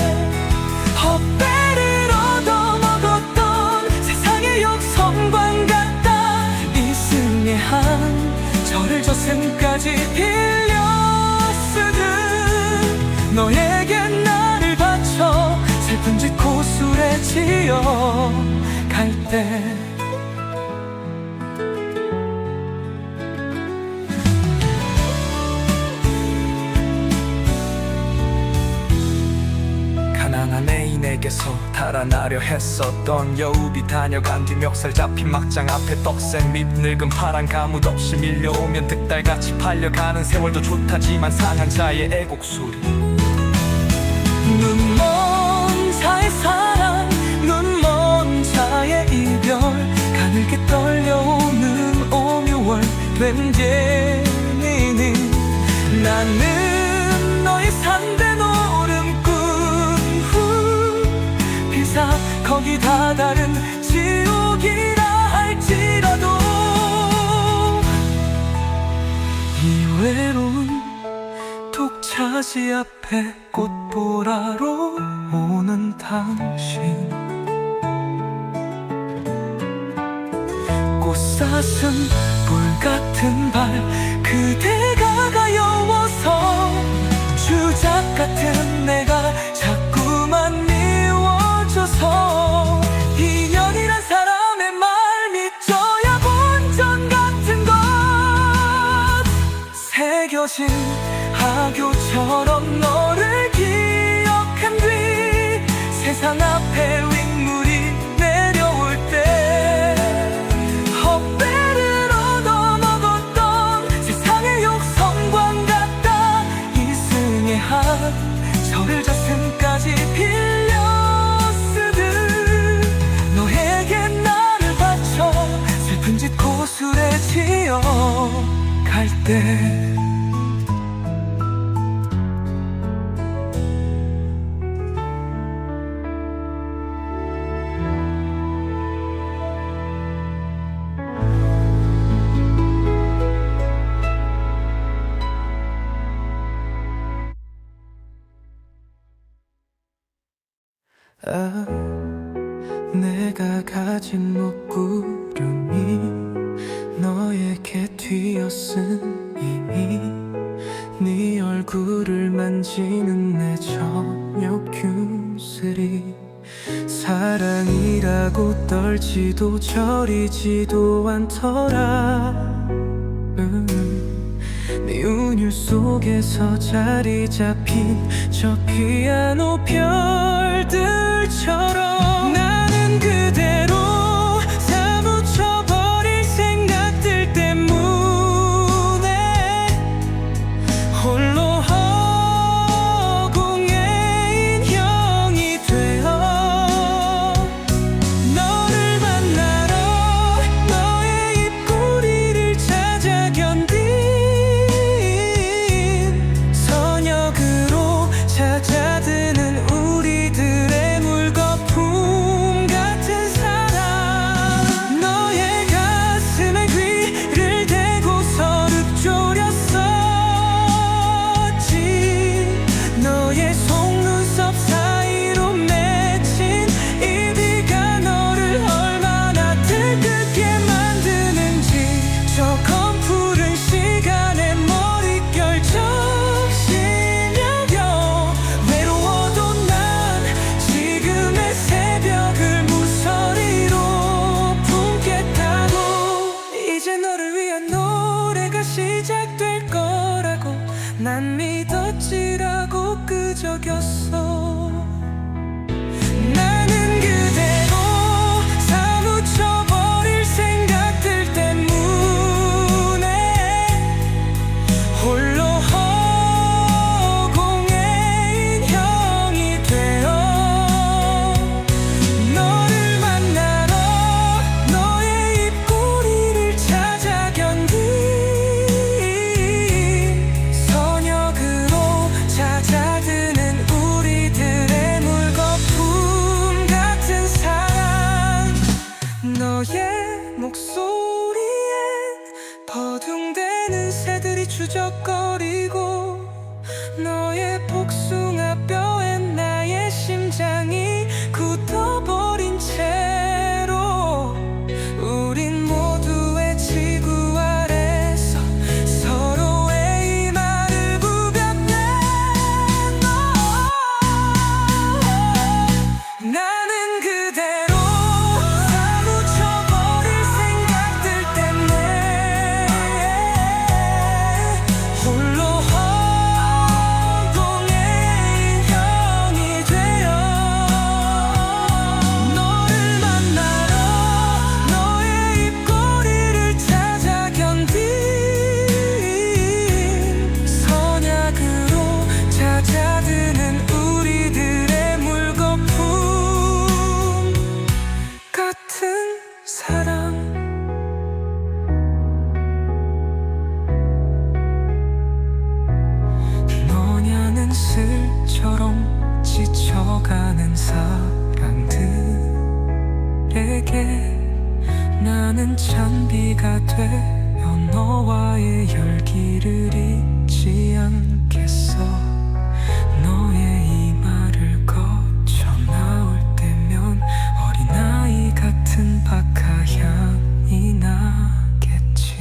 헛배를 얻어먹었던 세상의 역성관 같다. 이승의 한 절을 저승까지 빌려 쓰듯 너에게 나를 바쳐 슬픈 짓 고술에 지어 갈 때 가난한 애인에게서 달아나려 했었던 여우비 다녀간 뒤 멱살 잡힌 막장 앞에 떡생 밑 늙은 파란 가뭇 없이 밀려오면 득달같이 팔려가는 세월도 좋다지만 상한 자의 애곡 소리 눈먼 자의 사랑 눈먼 자의 이별 가늘게 떨려오는 5, 6월 된 예니는 나는 너의 산된 비사 거기 다 다른 지옥이라 할지라도 이 외로운 독차지 앞에 꽃 보라로 오는 당신 꽃사슴 불같은 발 그대가 가여워서 주작 같은 내가 자꾸만 미워져서 인연이란 사람의 말 믿져야 본전 같은 것 새겨진 하교처럼 너를 기억한 뒤 세상 앞에 윗물이 내려올 때 헛배를 얻어먹었던 세상의 욕성관 같다. 이승의 한 절을 저승까지 빌려 쓰듯 너에게 나를 바쳐 슬픈 짓 고술에 지어 갈 때 내가 가진 먹구름이 너에게 뒤였으니 네 얼굴을 만지는 내 저녁 균슬이 사랑이라고 떨지도 저리지도 않더라. 네 운율 속에서 자리 잡힌 저 피아노 별들처럼 나는 그대로 사무쳐버릴 생각들 때문에 홀로 허공의 인형이 되어 너를 만나러 너의 입꼬리를 찾아 견딘 저녁으로 찾아드는 우리들의 물거품 적였어. 나는 그대로 사무쳐버릴 생각들 때문에 홀로 허공의 인형이 되어 너를 만나러 너의 입꼬리를 찾아 견딘 선역으로 잦아드는 우리들의 물거품 같은 사랑. 너의 목소리에 버둥대는 새들이 추적거리고 너의 복숭아뼈에 나의 심장이 굳어버린 채로 우린 모두의 지구 아래서 서로의 이마를 부볐네. 나는 그대로 사무쳐버릴 생각들 때문에 홀로 허공의 인형이 되어 너를 만나러 너의 입꼬리를 찾아 견딘 선약으로 잦아드는 우리들의 물거품 같은 사랑. 너냐는 슬처럼 지쳐가는 사랑들에게 나는 잔비가 되어 너와의 열기를 잊지 않겠어. 너의 이마를 거쳐 나올 때면 어린아이 같은 박하향이 나겠지.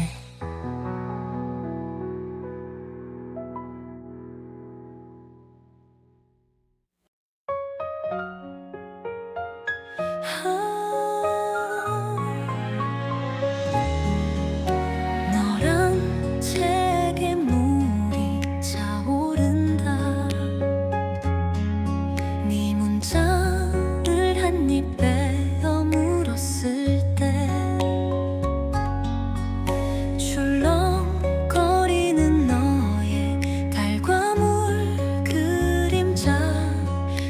너란 책에 물이 차오른다. 네 문자를 한 입 베어 물었을 때 출렁거리는 너의 달과 물 그림자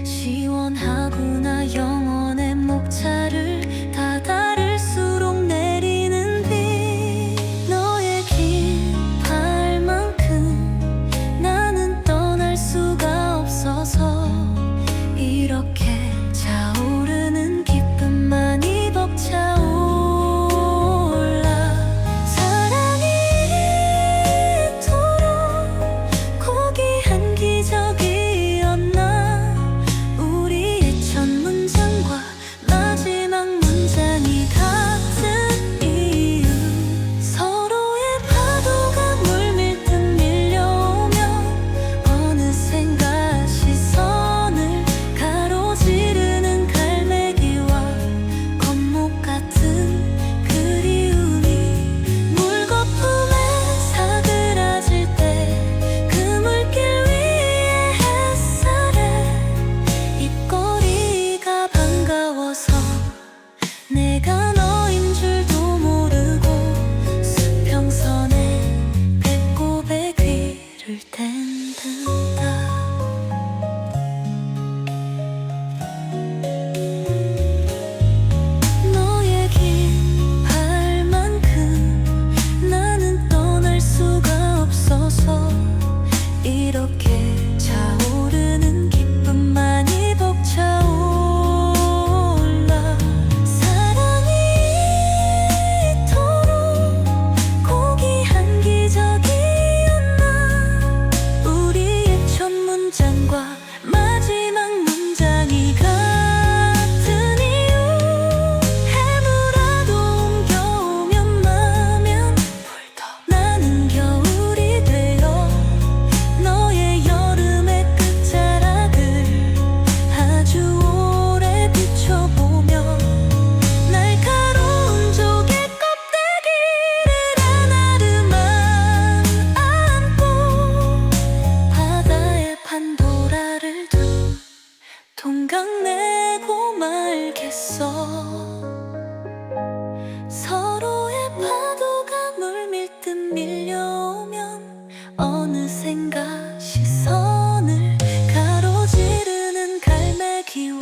시원하구나. 영원의 목차를 다다를수록 내리는 비 너의 긴 팔만큼 나는 떠날 수가 없어서 이렇게 차오르는 기쁨만이 벅차올라. 사랑이 이토록 고귀한 기적이었나. 우리의 첫 문장과 마지막 문장이 같은 이유. 서로의 파도가 물밀 듯 밀려오면 어느샌가 시선을 가로지르는 갈매기와 겉목 같은 그리움이 물거품에 사그라질 때 그 물길 위의 햇살에 입꼬리가 반가워서 내가 너인 줄도 모르고 수평선에 배꼽에 귀를 댄다. 너의 긴 팔만큼 나는 떠날 수가 없어서 이렇게 차오르는 기쁨만이 벅차올라. 사랑이 이토록 고귀한 기적이었나. 우리의 첫 문장과 마지막 문장이 같은 이유. 해무라도 옮겨오면 마면 불더 나는 겨울이 되어 너의 여름의 끝자락을 아주 오래 비춰보며 날카로운 조개 껍데기를 하나르만 안고 바다의 판도라를 나를 둔 동강 내고 말겠어. 서로의 파도가 물밀듯 밀려오면 어느샌가 시선을 가로지르는 갈매기와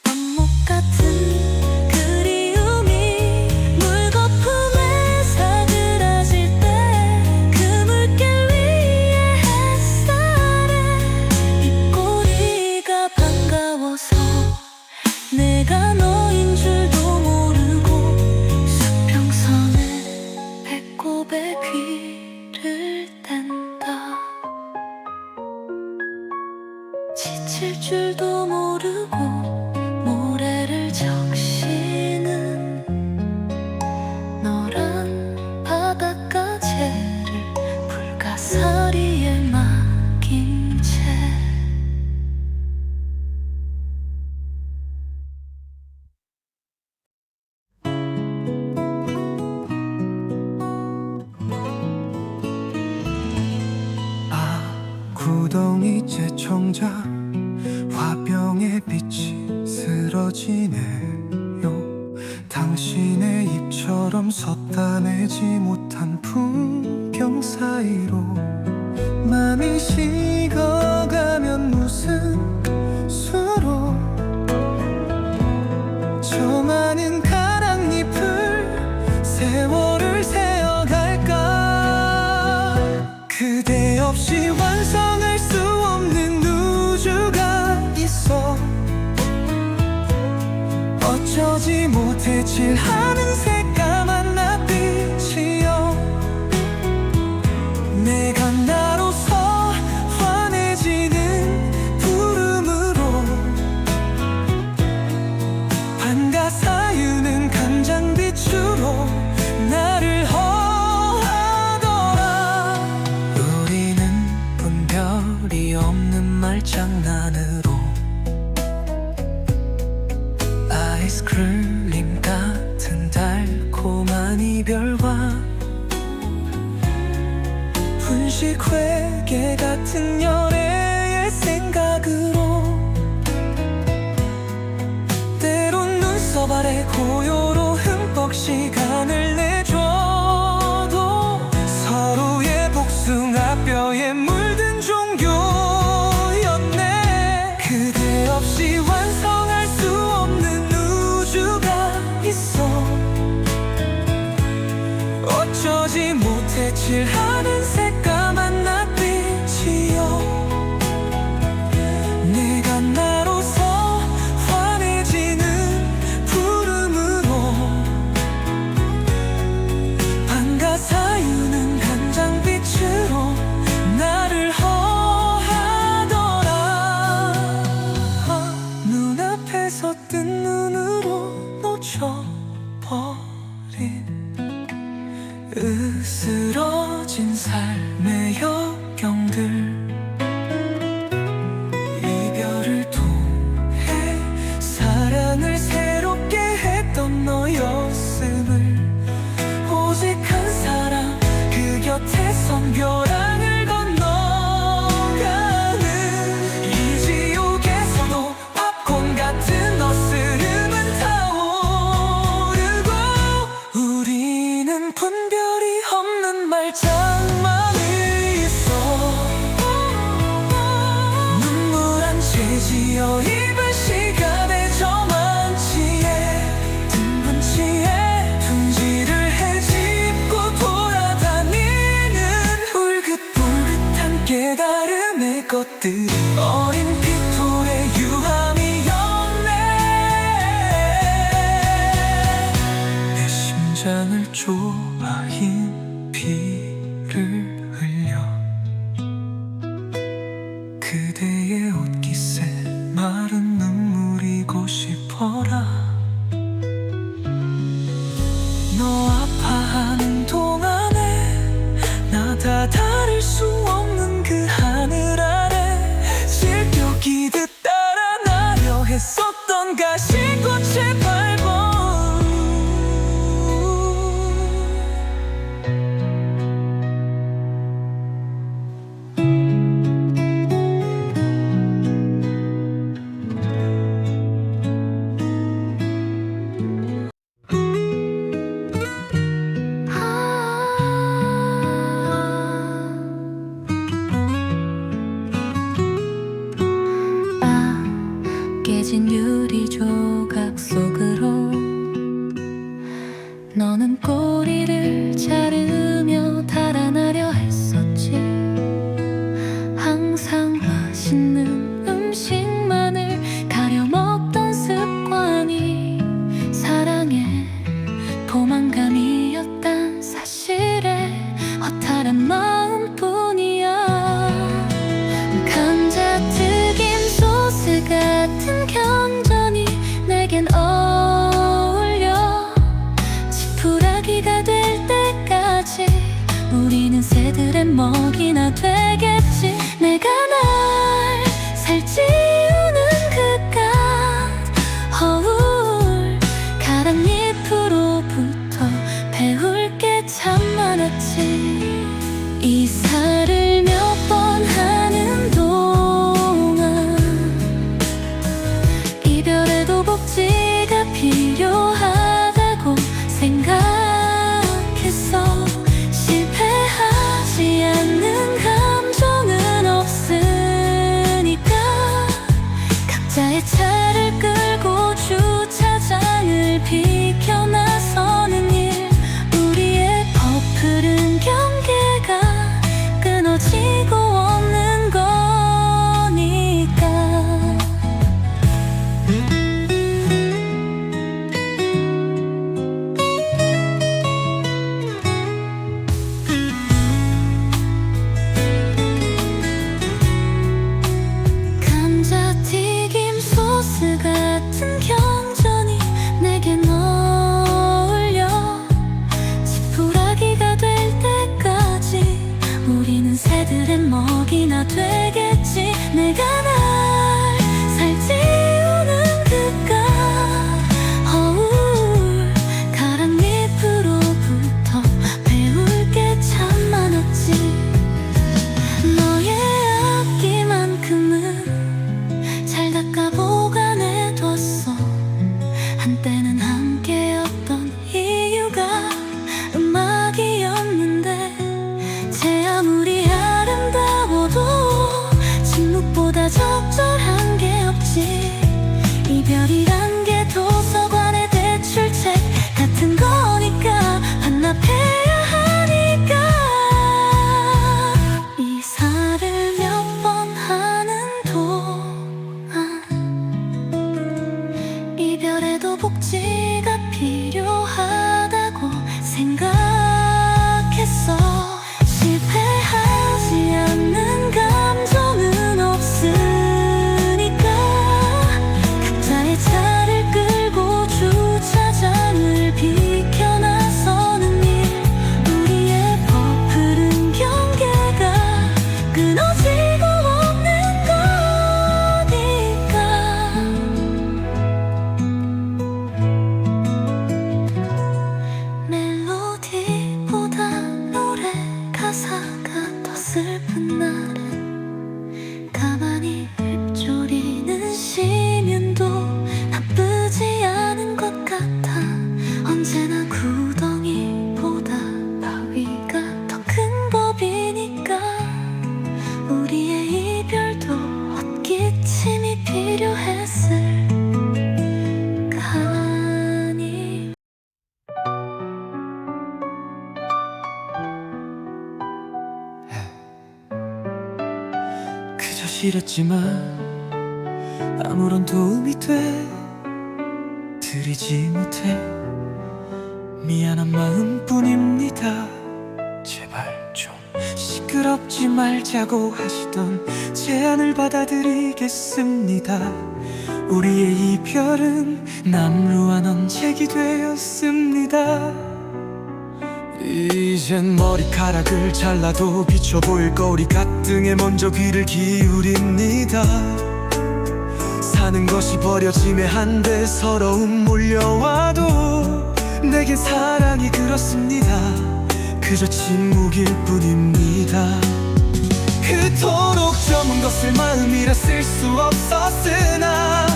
원목 같은 그리움이 물거품에 사그라질 때 그 물길 위에 햇살에 입꼬리가 반가워서 내가 너인 줄도 모르고 수평선에 배꼽에 귀를 댄다. 지칠 줄도 모르고 모래를 적시는 노란 바닷가재를 불가사리에 맡긴 채 구덩이째 청자 화병에 빛이 쓰러지네요. 당신의 입처럼 섰다내지 못한 풍경 사이로 맘이 식어가면 무슨 수로 저 많은 가랑잎을 세월을 세어갈까. 그대 없이 완성할 수 없는 우주가 있어. 어쩌지 못해 칠하는 새까만 낯빛이여. 내가 나로서 환해지는 부름으로 반가 사유는 간장빛으로 나를 허하더라. 우리는 분별이 없는 말장난으로 아이스크림 같은 달콤한 이별과 분식 회계 같은 연애의 생각으로 때론 눈썹 아래 고요로 흠뻑 시간을 내줘도 서로의 복숭아뼈에 물든 종교였네. 그대 없이 완성할 수 없는 우주가 있어. 어쩌지 못해 칠하는 새까만 낯빛이여. 내가 나로서 환해지는 부름으로 반가 사유는 간장빛으로 나를 허하더라. 눈앞에서 뜬 눈으로 놓쳐버린 으스러진 삶의 여경들. 이별을 통해 사랑을 새롭게 했던 너였음을 오직 한 사람 그 곁에선 벼랑을 건너가는 이 지옥에서도 팝콘 같은 너스름은 타오르고 우리는 분별이 없는 말장만이 있어. 눈물 한 채 지어 입은 시간의 저만치에 등분치에 둥지를 헤집고 돌아다니는 울긋불긋한 깨달음의 것들이 어린 픽토의 유함이었네. 내 심장을 쪼아인 피를 흘려 그대의 옷깃에 마른 눈물이고 싶어라. 너 아파하는 동안에 나 다 다를 수 없는 그 하늘 아래 질겨기듯 따라 나려 했었던 가시꽃의 발본. 깨진 유리 조각 속으로 너는 꼬리를 자르며 달아나려 했었지. 항상 맛있는 음식만을 가려 먹던 습관이 사랑의 포만감이었단 사실에 허탈한 마음뿐이야. 감자튀김 소스 같은 견전이 내겐 어울려. 지푸라기가 될 때까지 우리는 새들의 먹이나 되겠지. 내가 날 살찌우는 그깟 허울 가랑잎으로부터 배울 게 참 많았지. 이사를 몇 번 하는 동안 이별에도 복지가 필요하다고 생각했어. 실패하지 않는 감정은 없으니까 각자의 차를 끌고 주차장을 비켜 나서는 일. 우리의 버프른 경계가 끊어지고 없는 거니까. 감자튀김 소스 같은 경전이 내겐 어울려. 지푸라기가 될 때까지 우리는 새들의 먹이나 되겠지. 내가 날 살찌우는 그깟 허울 가랑잎으로부터 배울 게 참 많았지. 너의 앞기만큼은 잘 닦아 보관해뒀어. 한때는 함께였던 이유가 음악이었는데 제 아무리 아름다워도 침묵보다 적절한 게 없지. 이별이란 게 도서관의 대출책 같은 거니까 반납해야 하니까. 이사를 몇 번 하는 동안 이별에도 복지가 필요하다고 생각했어. 실패하지 않는 감정은 없으니까 각자의 차를 끌고 주차장을 비켜 나서는 일. 우리의 버프른 경계가 끊어지고 없는 거니까. 멜로디보다 노래 가사가 더 슬픈 날은 가만히 읊조리는 시면도 나쁘지 않은 것 같아. 언제나 구덩이보다 바위가 더 큰 법이니까. 우리의 이별도 헛기침이 필요했을까니. 그저 싫었지만 아무런 도움이 드리지 못해 미안한 마음뿐입니다. 제발 좀 시끄럽지 말자고 하시던 제안을 받아들이겠습니다. 우리의 이별은 남루한 언쟁이 되었습니다. 이젠 머리카락을 잘라도 비쳐 보일 거리 가등에 먼저 귀를 기울입니다. 사는 것이 버려짐에 한데 서러움 몰려와도 내겐 사랑이 그렇습니다. 그저 침묵일 뿐입니다. 그토록 저문 것을 마음이라 쓸 수 없었으나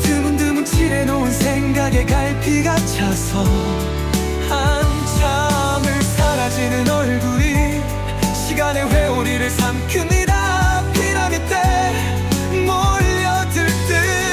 드문드문 칠해놓은 생각에 갈피가 차서 한참을 사라지는 얼굴이 시간의 회오리를 삼킵니다. 피라미 때 몰려들 듯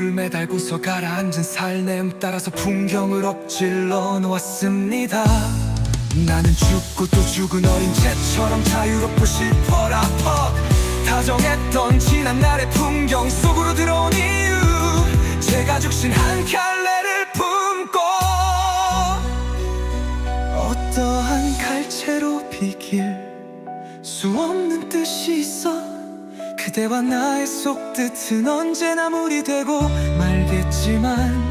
줄을 매달고서 가라앉은 살냄 따라서 풍경을 엎질러 놓았습니다. 나는 죽고 또 죽은 어린 새처럼 자유롭고 싶어라 다정했던 지난날의 풍경 속으로 들어온 이유 제가 죽신 한 켤레를 품고 어떠한 갈채로 비길 수 없는 뜻이 있어 그대와 나의 속뜻은 언제나 물이 되고 말겠지만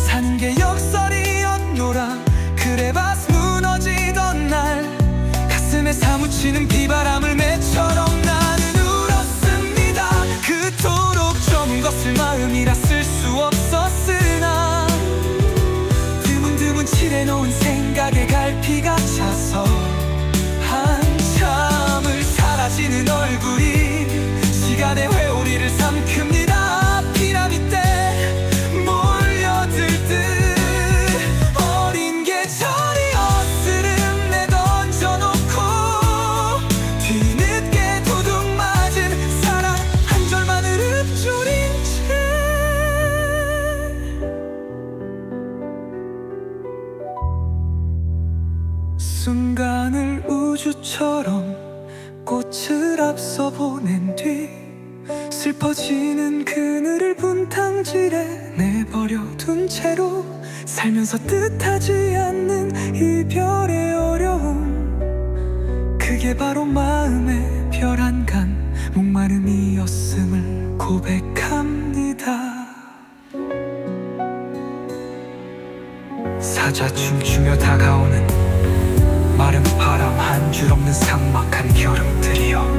사는 게 역설이었노라 그래 밭 무너지던 날 가슴에 사무치는 비바람을 매처럼 나는 울었습니다. 그토록 저문 것을 마음이라 쓸 수 없었으나 드문드문 칠해놓은 생각에 갈피가 차서 한참을 사라지는 얼굴이 시간의 회오리를 삼킵니다. 피라미 때 몰려들듯 어린 계절이 어스름 내던져놓고 뒤늦게 도둑 맞은 사랑 한 절만을 읊조린 채 순간을 우주처럼 꽃을 앞서 보낸 뒤 슬퍼지는 그늘을 분탕질해 내버려둔 채로 살면서 뜻하지 않는 이별의 어려움 그게 바로 마음의 별 한 간 목마름이었음을 고백합니다. 사자 춤추며 다가오는 마른 바람 한 줄 없는 삭막한 겨름들이여